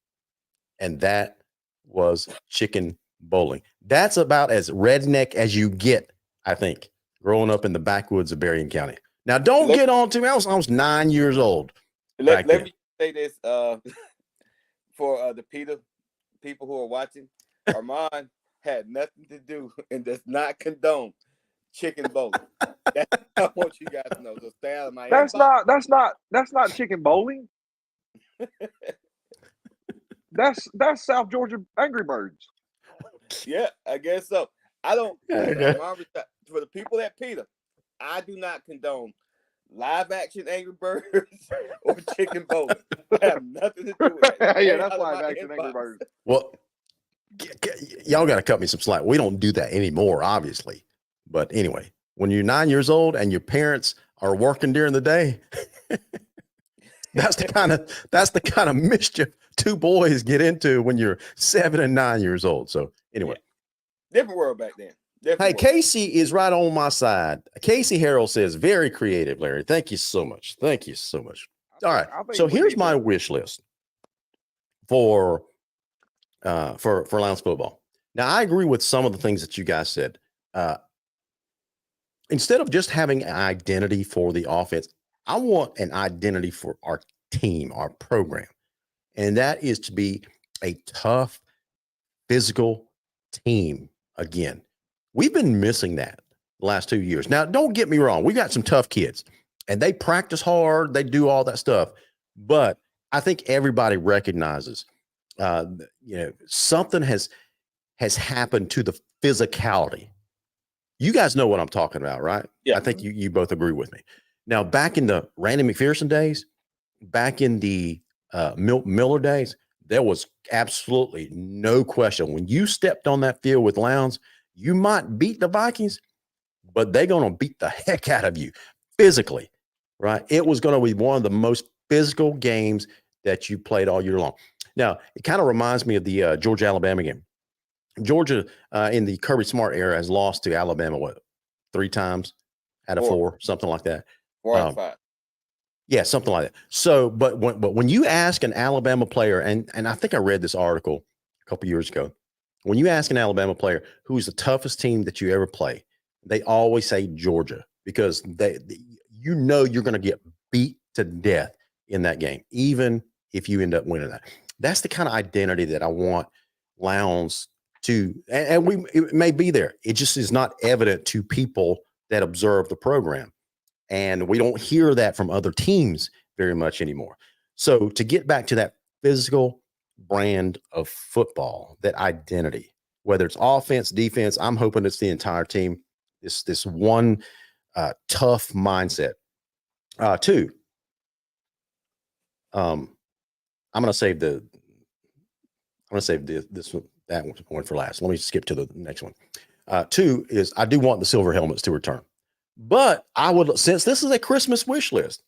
And that was chicken bowling. That's about as redneck as you get, I think, growing up in the backwoods of Berrien County. Now, don't get on to me. I was 9 years old. Let me say this for the people who are watching. Armand had nothing to do and does not condone chicken bowling. That's what I want you guys to know. So stay out of my inbox. That's not chicken bowling. That's South Georgia Angry Birds. Yeah, I guess so. I don't. For the people at Peter, I do not condone live action Angry Birds or chicken bowling. I have nothing to do with it. Yeah, that's live action Angry Birds. Well, y'all got to cut me some slack. We don't do that anymore, obviously. But anyway, when you're 9 years old and your parents are working during the day, that's the kind of mischief two boys get into when you're 7 and 9 years old. So anyway, different world back then. Hey, Casey is right on my side. Casey Harrell says, very creative, Larry. Thank you so much. Thank you so much. All right. So here's my wish list for Lounge football. Now, I agree with some of the things that you guys said. Instead of just having an identity for the offense, I want an identity for our team, our program. And that is to be a tough, physical team again. We've been missing that the last 2 years. Now, don't get me wrong. We got some tough kids and they practice hard. They do all that stuff. But I think everybody recognizes, something has happened to the physicality. You guys know what I'm talking about, right? Yeah. I think you both agree with me. Now, back in the Randy McPherson days, back in the Miller days, there was absolutely no question. When you stepped on that field with Lowndes, you might beat the Vikings, but they're going to beat the heck out of you physically, right? It was going to be one of the most physical games that you played all year long. Now, it kind of reminds me of the Georgia-Alabama game. Georgia, in the Kirby Smart era, has lost to Alabama, 3 times out of 4, something like that. 4 out of 5. Yeah, something like that. So, but when you ask an Alabama player, and I think I read this article a couple years ago, when you ask an Alabama player who's the toughest team that you ever play, they always say Georgia, because you're going to get beat to death in that game, even if you end up winning that. That's the kind of identity that I want Lowndes to, and it may be there. It just is not evident to people that observe the program. And we don't hear that from other teams very much anymore. So to get back to that physical brand of football, that identity, whether it's offense, defense, I'm hoping it's the entire team, this one tough mindset. 2, I'm going to save this one, that one for last. Let me skip to the next one. 2 is I do want the silver helmets to return. But I would, since this is a Christmas wish list,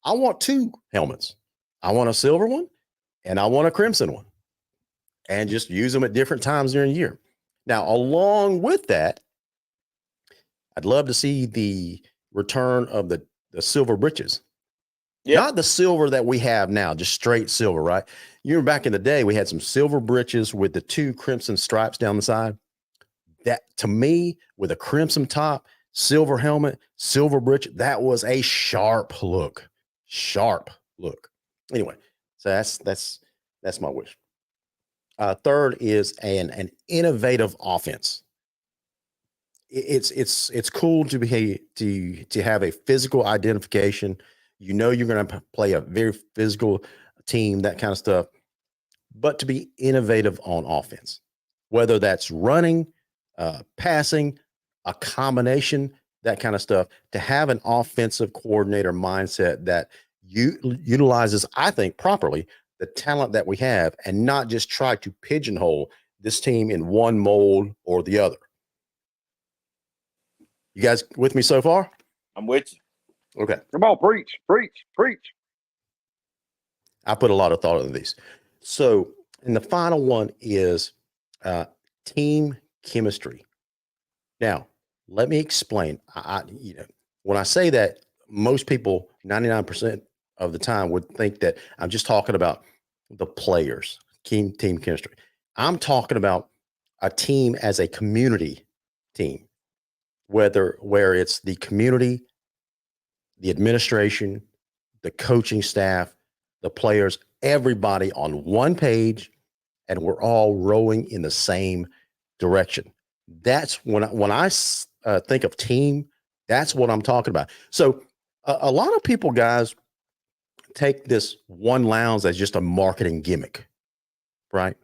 I want 2 helmets. I want a silver one and I want a crimson one, and just use them at different times during the year. Now, along with that, I'd love to see the return of the silver breeches. Yeah. Not the silver that we have now, just straight silver, right? You remember back in the day, we had some silver breeches with the 2 crimson stripes down the side. That, to me, with a crimson top, silver helmet, silver breech, that was a sharp look. Anyway, so that's my wish. 3rd is an innovative offense. It's cool to have a physical identification. You know you're going to play a very physical team, that kind of stuff. But to be innovative on offense, whether that's running, passing, a combination, that kind of stuff, to have an offensive coordinator mindset that utilizes, I think, properly the talent that we have and not just try to pigeonhole this team in one mold or the other. You guys with me so far? I'm with you. Okay. Come on, preach, preach, preach. I put a lot of thought into these. So, and the final one is team chemistry. Now, let me explain. When I say that, most people, 99% of the time, would think that I'm just talking about the players, team chemistry. I'm talking about a team as a community team, where it's the community, the administration, the coaching staff, the players, everybody on one page, and we're all rowing in the same direction. That's when I think of team, that's what I'm talking about. So a lot of people, guys, take this one lounge as just a marketing gimmick, right?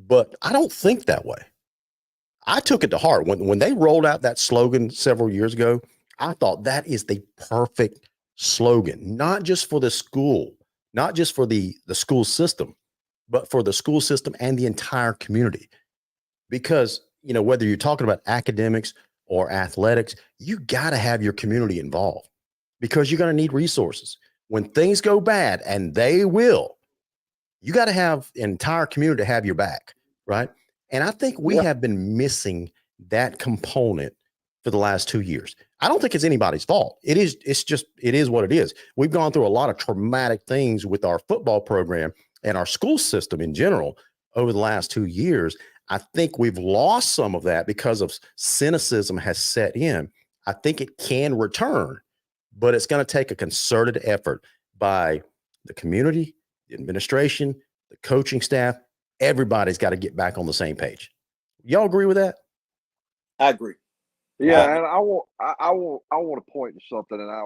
But I don't think that way. I took it to heart when they rolled out that slogan several years ago. I thought that is the perfect slogan, not just for the school, not just for the school system, but for the school system and the entire community. Because, whether you're talking about academics or athletics, you got to have your community involved, because you're going to need resources. When things go bad, and they will, you got to have an entire community to have your back, right? And I think we have been missing that component for the last 2 years. I don't think it's anybody's fault. It is what it is. We've gone through a lot of traumatic things with our football program and our school system in general over the last 2 years. I think we've lost some of that because of cynicism has set in. I think it can return, but it's going to take a concerted effort by the community, the administration, the coaching staff. Everybody's got to get back on the same page. Y'all agree with that? I agree. Yeah, and I want to point to something, and I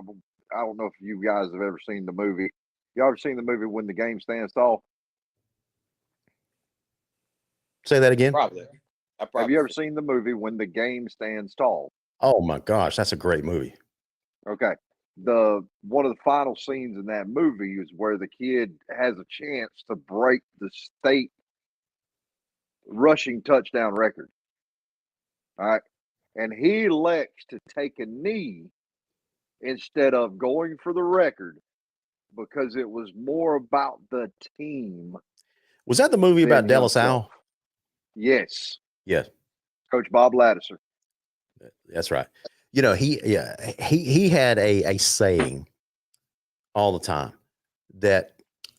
don't know if you guys have ever seen the movie. Y'all ever seen the movie When the Game Stands Tall? Say that again. Probably. Have you ever seen the movie When the Game Stands Tall? Oh my gosh, that's a great movie. Okay. One of the final scenes in that movie is where the kid has a chance to break the state rushing touchdown record. All right. And he elects to take a knee instead of going for the record because it was more about the team. Was that the movie about De La Salle? Yes. Yes. Coach Bob Laddiser. That's right. He had a saying all the time that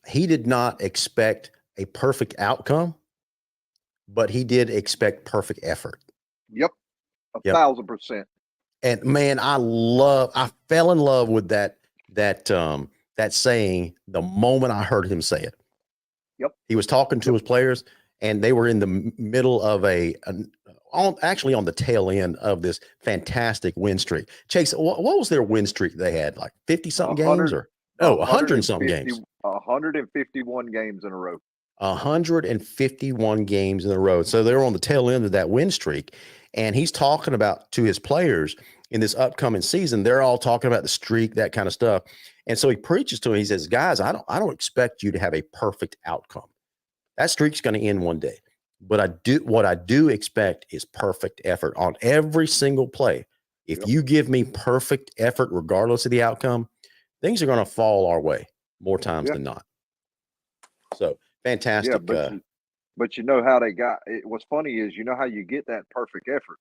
he did not expect a perfect outcome, but he did expect perfect effort. Yep. 1,000%. And man, I fell in love with that saying the moment I heard him say it. Yep. He was talking to his players, and they were in the middle of actually on the tail end of this fantastic win streak. Chase, what was their win streak they had? Like 50 something games, or 100 something games? 151 games in a row. 151 games in a row. So they were on the tail end of that win streak. And he's talking about to his players in this upcoming season. They're all talking about the streak, that kind of stuff. And so he preaches to him. He says, guys, I don't expect you to have a perfect outcome. That streak's going to end one day. But what I do expect is perfect effort on every single play. If you give me perfect effort, regardless of the outcome, things are going to fall our way more times than not. So fantastic. Yeah, but you know how they got it. What's funny is, how you get that perfect effort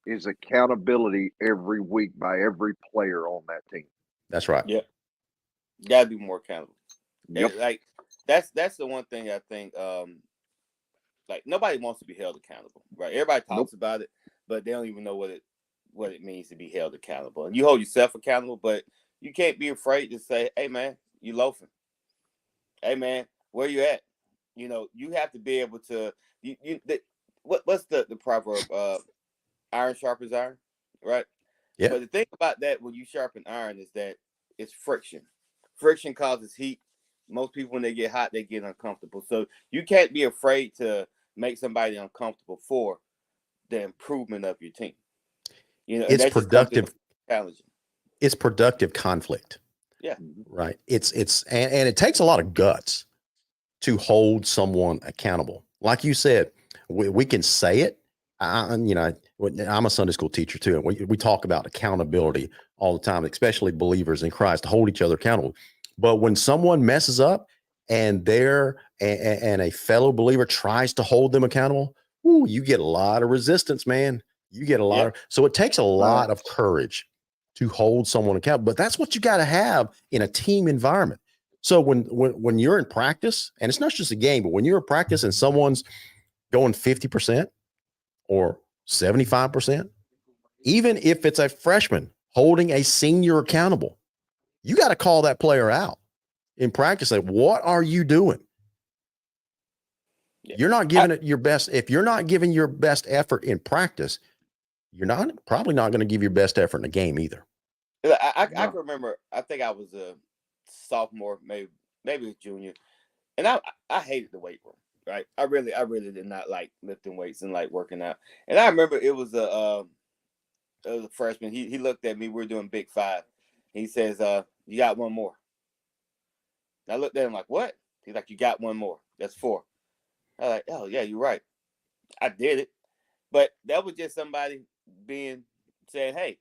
is accountability every week by every player on that team. That's right. Yeah. You gotta be more accountable. Yep. Like that's the one thing I think like nobody wants to be held accountable, right? Everybody talks about it, but they don't even know what it means to be held accountable. And you hold yourself accountable, but you can't be afraid to say, hey man, you loafing. Hey man, where you at? You have to be able to what's the proverb? Iron sharpens iron, right? Yeah. But the thing about that when you sharpen iron is that it's friction. Friction causes heat. Most people, when they get hot, they get uncomfortable. So you can't be afraid to make somebody uncomfortable for the improvement of your team. You know, and It's that just comes in productive. challenging. It's productive conflict. Yeah. Right. And it takes a lot of guts to hold someone accountable. Like you said, we can say it. I'm a Sunday school teacher too. And we talk about accountability all the time, especially believers in Christ, to hold each other accountable. But when someone messes up and and a fellow believer tries to hold them accountable, ooh, you get a lot of resistance, man. You get a lot so it takes a lot of courage to hold someone accountable. But that's what you got to have in a team environment. So when you're in practice, and it's not just a game, but when you're in practice and someone's going 50% or 75%, even if it's a freshman holding a senior accountable, you got to call that player out in practice. Like, what are you doing? Yeah. You're not giving it your best. If you're not giving your best effort in practice, you're probably not going to give your best effort in a game either. I can remember, I think I was a sophomore, maybe a junior, and I hated the weight room, right? I really did not like lifting weights and like working out. And I remember it was a freshman. He looked at me. We were doing Big Five. He says, "You got one more." And I looked at him like, "What?" He's like, "You got one more. That's 4." I was like, "Oh yeah, you're right. I did it." But that was just somebody saying, "Hey,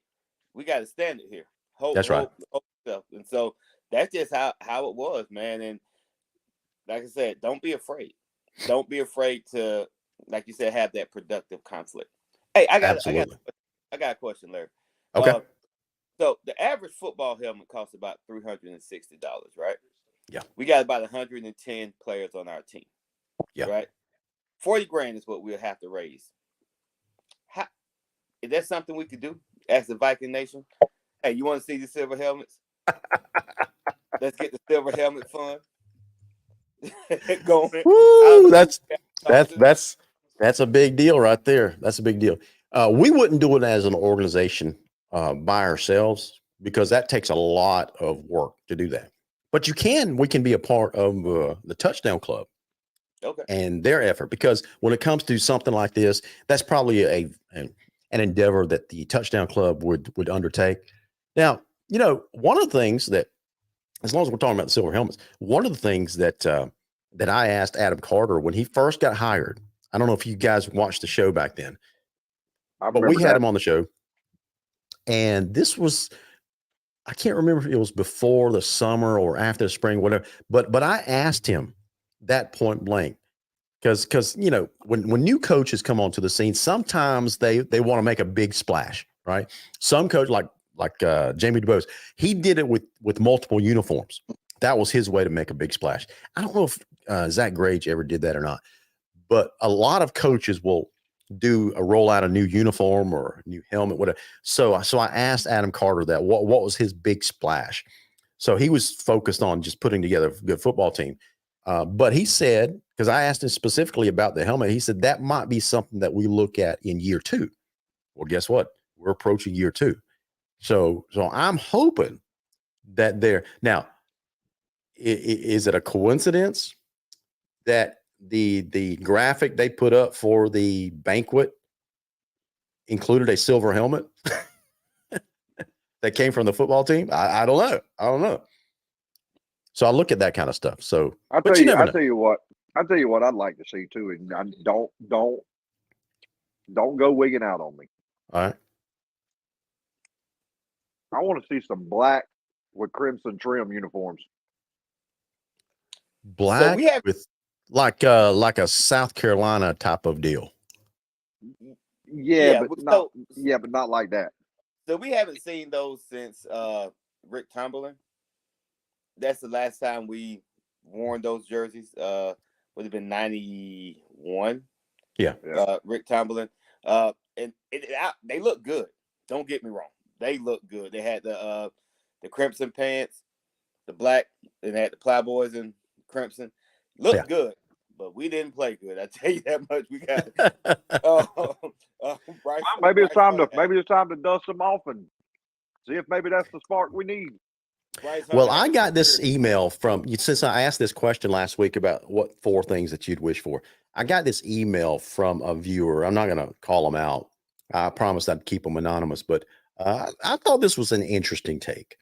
we got a standard here. That's right." Hold stuff. And so that's just how it was, man. And like I said, don't be afraid. Don't be afraid to, like you said, have that productive conflict. Hey, I got a question, Larry. Okay. So the average football helmet costs about $360, right? Yeah. We got about 110 players on our team. Yeah. Right. 40 grand is what we'll have to raise. Is that something we could do as the Viking Nation? Hey, you want to see the silver helmets? Let's get the silver helmet fund going. Woo, that's a big deal right there. That's a big deal. We wouldn't do it as an organization by ourselves because that takes a lot of work to do that. But we can be a part of the Touchdown Club. Okay. And their effort, because when it comes to something like this, that's probably an endeavor that the Touchdown Club would undertake. Now, one of the things that, as long as we're talking about the silver helmets, one of the things that I asked Adam Carter when he first got hired, I don't know if you guys watched the show back then, but we had him on the show, and this was, I can't remember if it was before the summer or after the spring, whatever, but I asked him that point blank. Because when new coaches come onto the scene, sometimes they want to make a big splash, right? Some coach like Jamie DuBose, he did it with multiple uniforms. That was his way to make a big splash. I don't know if Zach Grage ever did that or not, but a lot of coaches will roll out a new uniform or a new helmet, whatever. So I asked Adam Carter that what was his big splash. So he was focused on just putting together a good football team. But he said, because I asked him specifically about the helmet, he said that might be something that we look at in year 2. Well, guess what? We're approaching year 2. So I'm hoping that now, is it a coincidence that the graphic they put up for the banquet included a silver helmet that came from the football team? I don't know. So I look at that kind of stuff. So I'll tell you what I'd like to see too. And don't go wigging out on me. All right. I want to see some black with crimson trim uniforms. Black with like a South Carolina type of deal. Yeah, but not like that. So we haven't seen those since Rick Tomberlin. That's the last time we worn those jerseys. Would have been 91. Yeah. Rick Tomberlin. And they look good. Don't get me wrong. They look good. They had the crimson pants, the black, and they had the Plowboys in crimson. Looked good, but we didn't play good. I tell you that much. We got Bryce. Maybe it's time to dust them off and see if maybe that's the spark we need. Well, I got this email from you since I asked this question last week about what 4 things that you'd wish for. I got this email from a viewer. I'm not going to call them out. I promised I'd keep them anonymous, but I thought this was an interesting take.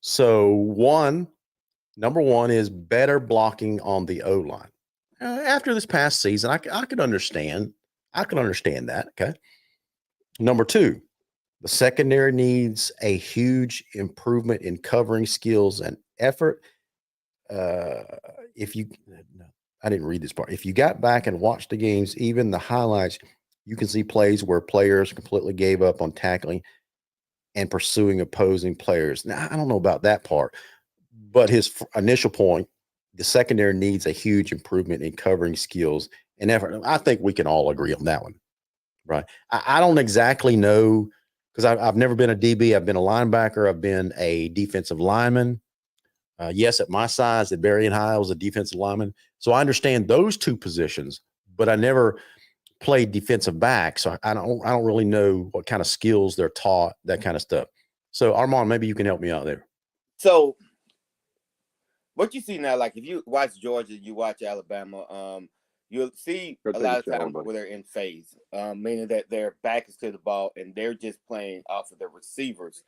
So number one is better blocking on the O line. After this past season, I could understand. I could understand that. Okay. Number two, the secondary needs a huge improvement in covering skills and effort. If you, no, I didn't read this part. If you got back and watched the games, even the highlights, you can see plays where players completely gave up on tackling and pursuing opposing players. Now, I don't know about that part, but his initial point, the secondary needs a huge improvement in covering skills and effort. I think we can all agree on that one, right? I don't exactly know because I've never been a DB. I've been a linebacker. I've been a defensive lineman. Yes, at my size, at Berrien High, I was a defensive lineman. So I understand those two positions, but I never played defensive back. So I don't really know what kind of skills they're taught, that kind of stuff. So Armand, maybe you can help me out there. So what you see now, like if you watch Georgia, you watch Alabama, you'll see a lot of times where they're in phase, meaning that their back is to the ball and they're just playing off of the receiver's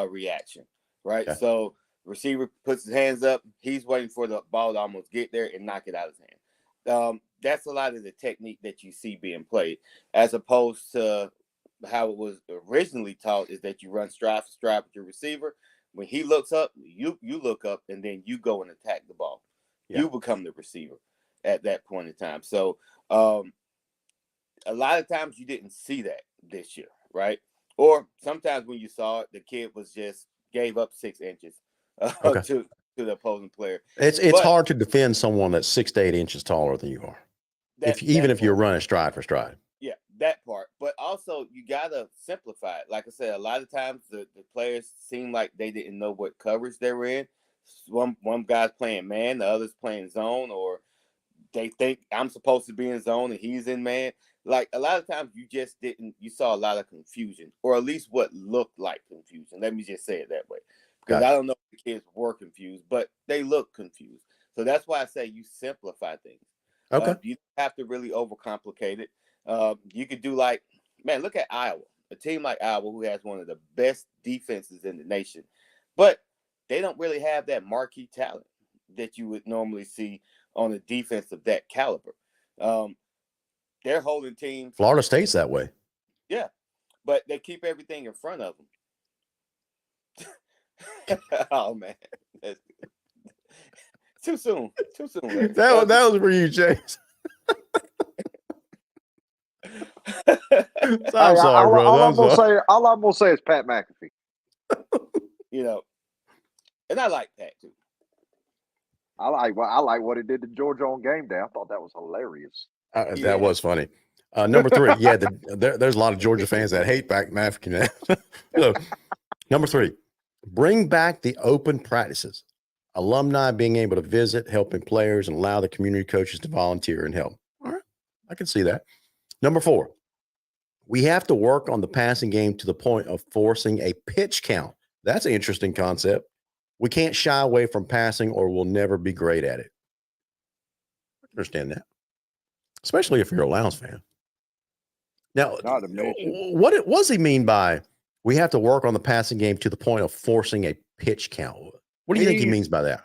reaction, right? Okay. So receiver puts his hands up, he's waiting for the ball to almost get there and knock it out of his hand. That's a lot of the technique that you see being played, as opposed to how it was originally taught, is that you run stride for stride with your receiver. When he looks up, you look up, and then you go and attack the ball. Yeah. You become the receiver at that point in time. So a lot of times you didn't see that this year, right? Or sometimes when you saw it, the kid was just gave up 6 inches to the opposing player. It's hard to defend someone that's 6 to 8 inches taller than you are, even if you're running stride for stride. Yeah, that part. But also, you got to simplify it. Like I said, a lot of times the players seem like they didn't know what coverage they were in. One guy's playing man, the other's playing zone, or they think I'm supposed to be in zone and he's in man. Like a lot of times you saw a lot of confusion, or at least what looked like confusion. Let me just say it that way. Because I don't know if the kids were confused, but they look confused. So that's why I say you simplify things. Okay. You have to really overcomplicate it. You could do look at Iowa, a team like Iowa who has one of the best defenses in the nation, but they don't really have that marquee talent that you would normally see on a defense of that caliber. They're holding teams. Florida State's that way. Yeah, but they keep everything in front of them. Oh man, too soon. That was for you, James. I'm sorry, brother. All I'm gonna say is Pat McAfee. And I like Pat too. I like what he did to Georgia on game day. I thought that was hilarious. That was funny. Number 3, there's a lot of Georgia fans that hate Pat McAfee. So, number 3, bring back the open practices. Alumni being able to visit, helping players, and allow the community coaches to volunteer and help. All right, I can see that. Number 4, we have to work on the passing game to the point of forcing a pitch count. That's an interesting concept. We can't shy away from passing or we'll never be great at it. I understand that, especially if you're a Lions fan. Now, what does he mean by we have to work on the passing game to the point of forcing a pitch count? What do you think he means by that?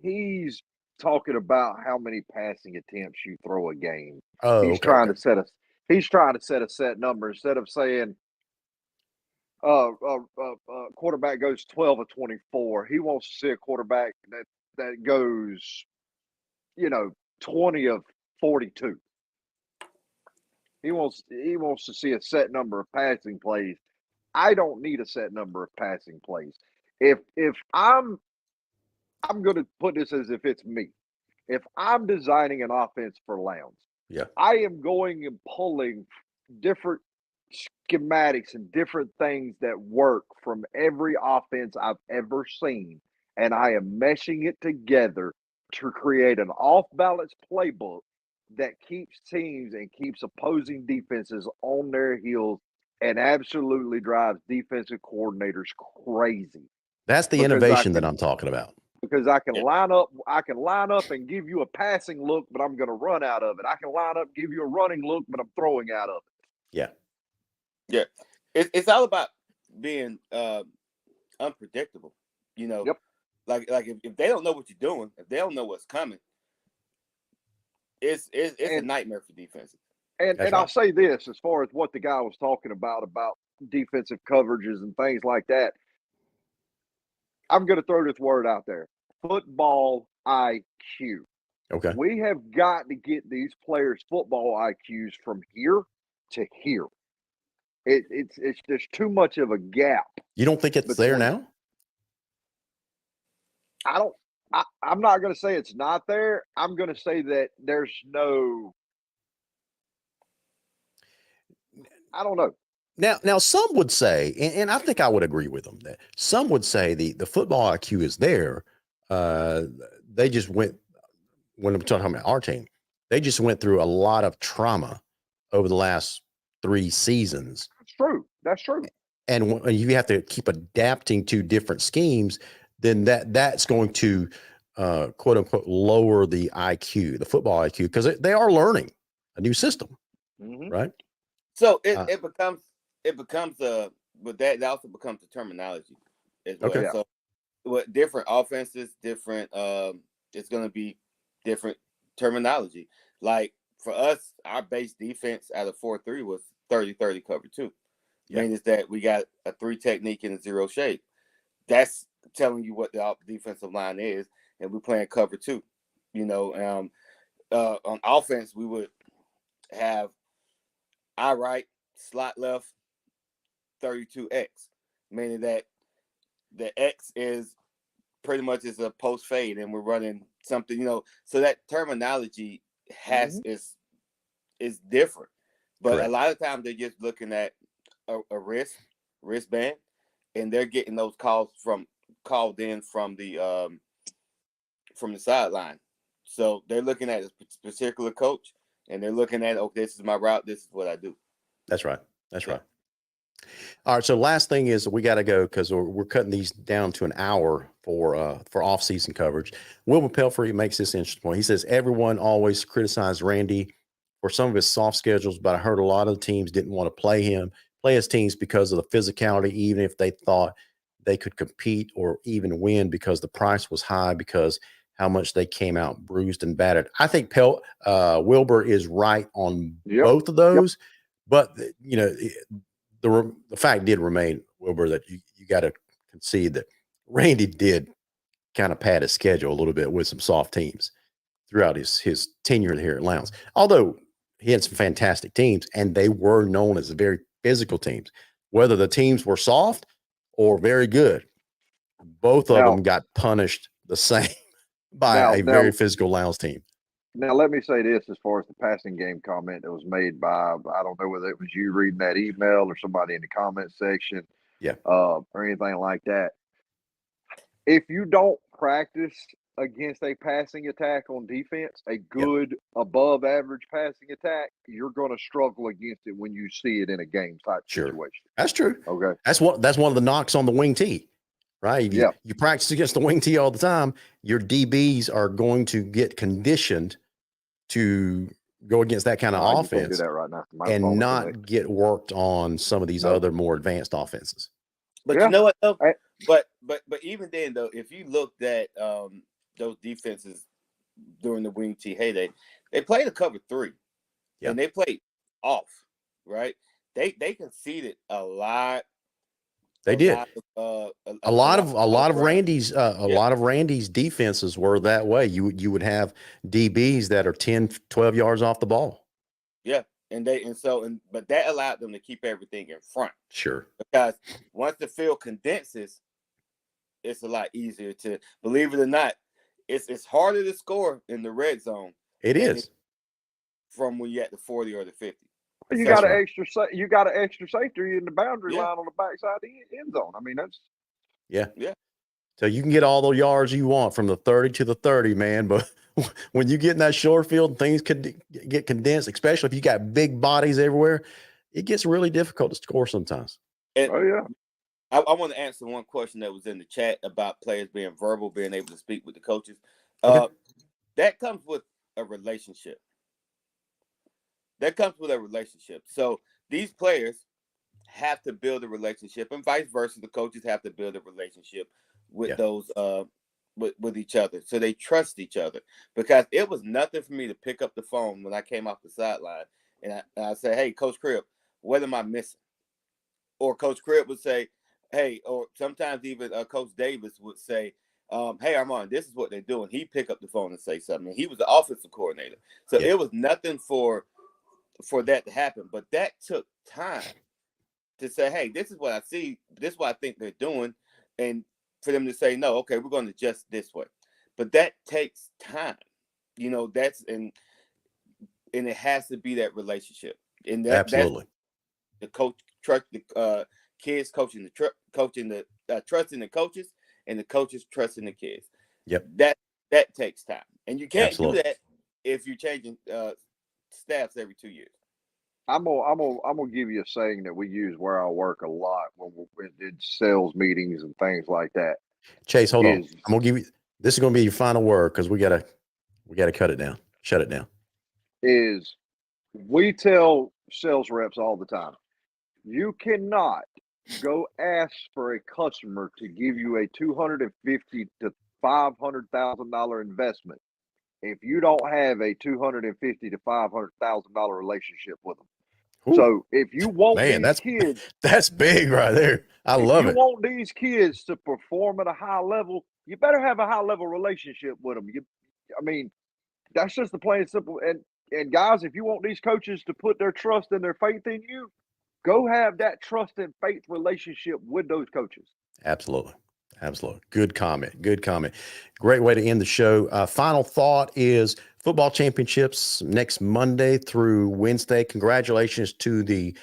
He's talking about how many passing attempts you throw a game. Oh, he's trying to set a set number instead of saying quarterback goes 12 of 24. He wants to see a quarterback that goes 20 of 42. He wants to see a set number of passing plays. I don't need a set number of passing plays. If I'm going to put this as if it's me. If I'm designing an offense for Lowndes, I am going and pulling different schematics and different things that work from every offense I've ever seen, and I am meshing it together to create an off-balance playbook that keeps teams and keeps opposing defenses on their heels and absolutely drives defensive coordinators crazy. That's the innovation that I'm talking about. because I can Yeah. line up and give you a passing look, but I'm going to run out of it. I can line up, give you a running look, but I'm throwing out of it. Yeah. Yeah. It's all about being unpredictable. You know, Yep. like if they don't know what you're doing, if they don't know what's coming, it's a nightmare for defenses. And That's I'll right. say this as far as what the guy was talking about defensive coverages and things like that. I'm going to throw this word out there: football IQ. Okay. We have got to get these players' football IQs from here to here. It's there's too much of a gap. You don't think it's there now? I'm not going to say it's not there. I'm going to say that there's no. I don't know. Now, some would say, and I think I would agree with them, that some would say the football IQ is there. They just went, when I'm talking about our team, they just went through a lot of trauma over the last 3 seasons. That's true. And when you have to keep adapting to different schemes, then that's going to quote unquote lower the IQ, the football IQ, because they are learning a new system, right? So it becomes but that also becomes the terminology as well. Okay. So what different offenses, different it's going to be different terminology. Like for us, our base defense out of 4-3 was 30-30 cover 2. Yeah. Means that we got a 3 technique and a 0 shape. That's telling you what the defensive line is, and we're playing cover 2. You know, on offense, we would have eye right, slot left, 32X, meaning that the X is pretty much is a post fade, and we're running something, you know. So that terminology has is different, but Correct. a lot of times they're just looking at a wristband, and they're getting those called in from the sideline. So they're looking at a particular coach, and they're looking at, okay, this is my route, this is what I do. That's right. That's right. All right. So last thing is we got to go because we're cutting these down to an hour for off-season coverage. Wilbur Pelfrey makes this interesting point. He says everyone always criticized Randy for some of his soft schedules, but I heard a lot of the teams didn't want to play his teams because of the physicality, even if they thought they could compete or even win because the price was high because how much they came out bruised and battered. I think Wilbur is right on both of those, but you know, the fact did remain, Wilbur, that you got to concede that Randy did kind of pad his schedule a little bit with some soft teams throughout his tenure here at Lowndes. Although he had some fantastic teams, and they were known as very physical teams. Whether the teams were soft or very good, both of them got punished the same by a very physical Lowndes team. Now, let me say this as far as the passing game comment that was made by, I don't know whether it was you reading that email or somebody in the comment section, or anything like that. If you don't practice against a passing attack on defense, a good above average passing attack, you're going to struggle against it when you see it in a game type situation. That's true. Okay. That's one of the knocks on the wing tee, right? If you practice against the wing tee all the time, your DBs are going to get conditioned to go against that kind of offense do that right now. and not get worked on some of these other more advanced offenses. But you know what though? But even then though, if you looked at those defenses during the wing tee heyday, they played a cover 3, and they played off, right? They conceded a lot. They did. A lot of Randy's defenses were that way. You would have DBs that are 10, 12 yards off the ball. Yeah. But that allowed them to keep everything in front. Sure. Because once the field condenses, it's a lot easier to, believe it or not, it's harder to score in the red zone. It is. From when you're at the 40 or the 50. You got an extra safety in the boundary line on the backside of the end zone. I mean, that's yeah. So you can get all the yards you want from the 30 to the 30, man. But when you get in that short field, things could get condensed, especially if you got big bodies everywhere. It gets really difficult to score sometimes. I want to answer one question that was in the chat about players being verbal, being able to speak with the coaches. Okay. That comes with a relationship. So these players have to build a relationship, and vice versa. The coaches have to build a relationship with those with each other, so they trust each other. Because it was nothing for me to pick up the phone when I came off the sideline and I say, "Hey, Coach Cribb, what am I missing?" Or Coach Cribb would say, "Hey," or sometimes even Coach Davis would say, "Hey, Armand, this is what they're doing." He'd pick up the phone and say something. He was the offensive coordinator, so it was nothing for that to happen. But that took time to say, "Hey, this is what I see. This is what I think they're doing," and for them to say, "No, okay, we're going to adjust this way." But that takes time, That's and it has to be that relationship, and that's Absolutely. the coach trust the kids coaching the trusting the coaches, and the coaches trusting the kids. Yep. That takes time, and you can't Absolutely. do that if you're changing staffs every 2 years. I'm gonna give you a saying that we use where I work a lot when we're in sales meetings and things like that. Chase, hold on. Is I'm gonna give you. This is gonna be your final word because we gotta cut it down. Shut it down. is we tell sales reps all the time, you cannot go ask for a customer to give you a $250 to $500,000 investment if you don't have a $250 to $500,000 relationship with them. Ooh, So if you want man, these kids, that's big right there. I if love you it. want these kids to perform at a high level, you better have a high level relationship with them. I mean, that's just the plain and simple. And guys, if you want these coaches to put their trust and their faith in you, go have that trust and faith relationship with those coaches. Absolutely. Absolutely. Good comment. Good comment. Great way to end the show. Final thought is football championships next Monday through Wednesday. Congratulations to the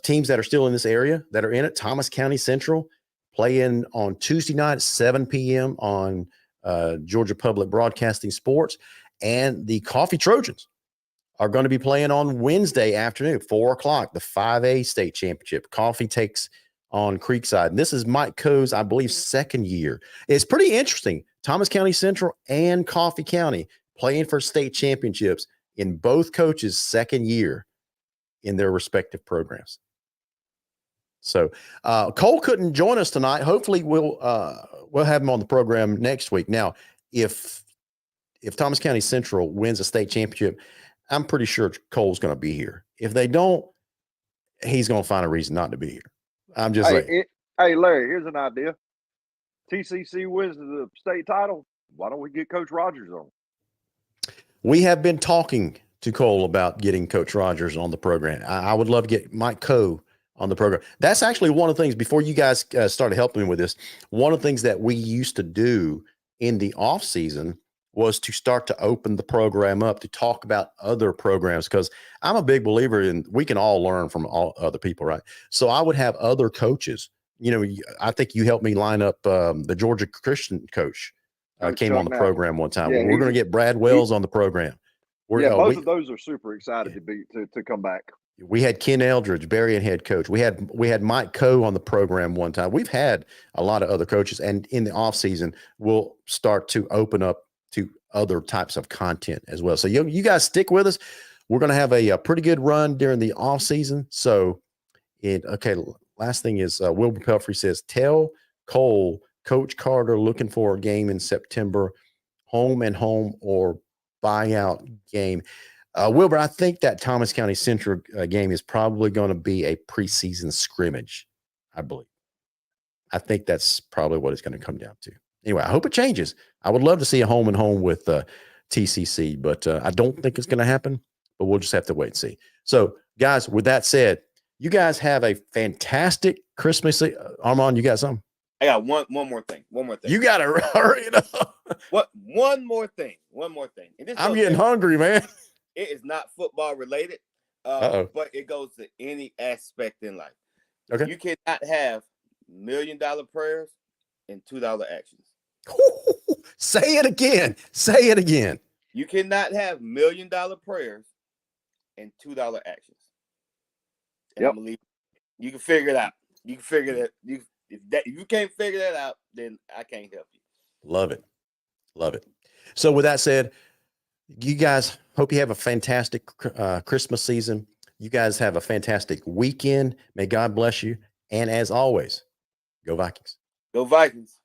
teams that are still in this area that are in it. Thomas County Central playing on Tuesday night at 7 p.m. on Georgia Public Broadcasting Sports. And the Coffee Trojans are going to be playing on Wednesday afternoon, 4 o'clock, the 5A state championship. Coffee takes on Creekside. And this is Mike Coe's, I believe, second year. It's pretty interesting. Thomas County Central and Coffee County playing for state championships in both coaches' second year in their respective programs. So Cole couldn't join us tonight. Hopefully we'll have him on the program next week. Now, if Thomas County Central wins a state championship, I'm pretty sure Cole's going to be here. If they don't, he's going to find a reason not to be here. I'm just saying. Hey, Larry, here's an idea. TCC wins the state title. Why don't we get Coach Rogers on? We have been talking to Cole about getting Coach Rogers on the program. I would love to get Mike Coe on the program. That's actually one of the things, before you guys started helping me with this, one of the things that we used to do in the off season was to start to open the program up to talk about other programs, because I'm a big believer in we can all learn from all other people, right? So I would have other coaches. I think you helped me line up the Georgia Christian coach came Chuck on the Knapp. program one time. Yeah, We're going to get Brad Wells on the program. Both of those are super excited to come back. We had Ken Eldridge, Berrien head coach. We had Mike Coe on the program one time. We've had a lot of other coaches, and in the off season, we'll start to open up to other types of content as well. So you guys stick with us. We're going to have a pretty good run during the off season. So last thing is Wilbur Pelfrey says, tell Cole, Coach Carter looking for a game in September, home and home or buyout game. Wilbur, I think that Thomas County Central game is probably going to be a preseason scrimmage, I believe. I think that's probably what it's going to come down to. Anyway, I hope it changes. I would love to see a home and home with TCC, but I don't think it's going to happen, but we'll just have to wait and see. So, guys, with that said, you guys have a fantastic Christmas. Armand, you got something? I got one more thing. You got to hurry it up. One more thing. And I'm getting hungry, man. It is not football related, but it goes to any aspect in life. Okay. You cannot have $1 million prayers and $2 actions. Say it again. You cannot have $1 million prayers and $2 actions. And I'm gonna leave. You can figure it out. You can figure that. if you can't figure that out, then I can't help you. Love it. Love it. So with that said, you guys, hope you have a fantastic Christmas season. You guys have a fantastic weekend. May God bless you. And as always, go Vikings. Go Vikings.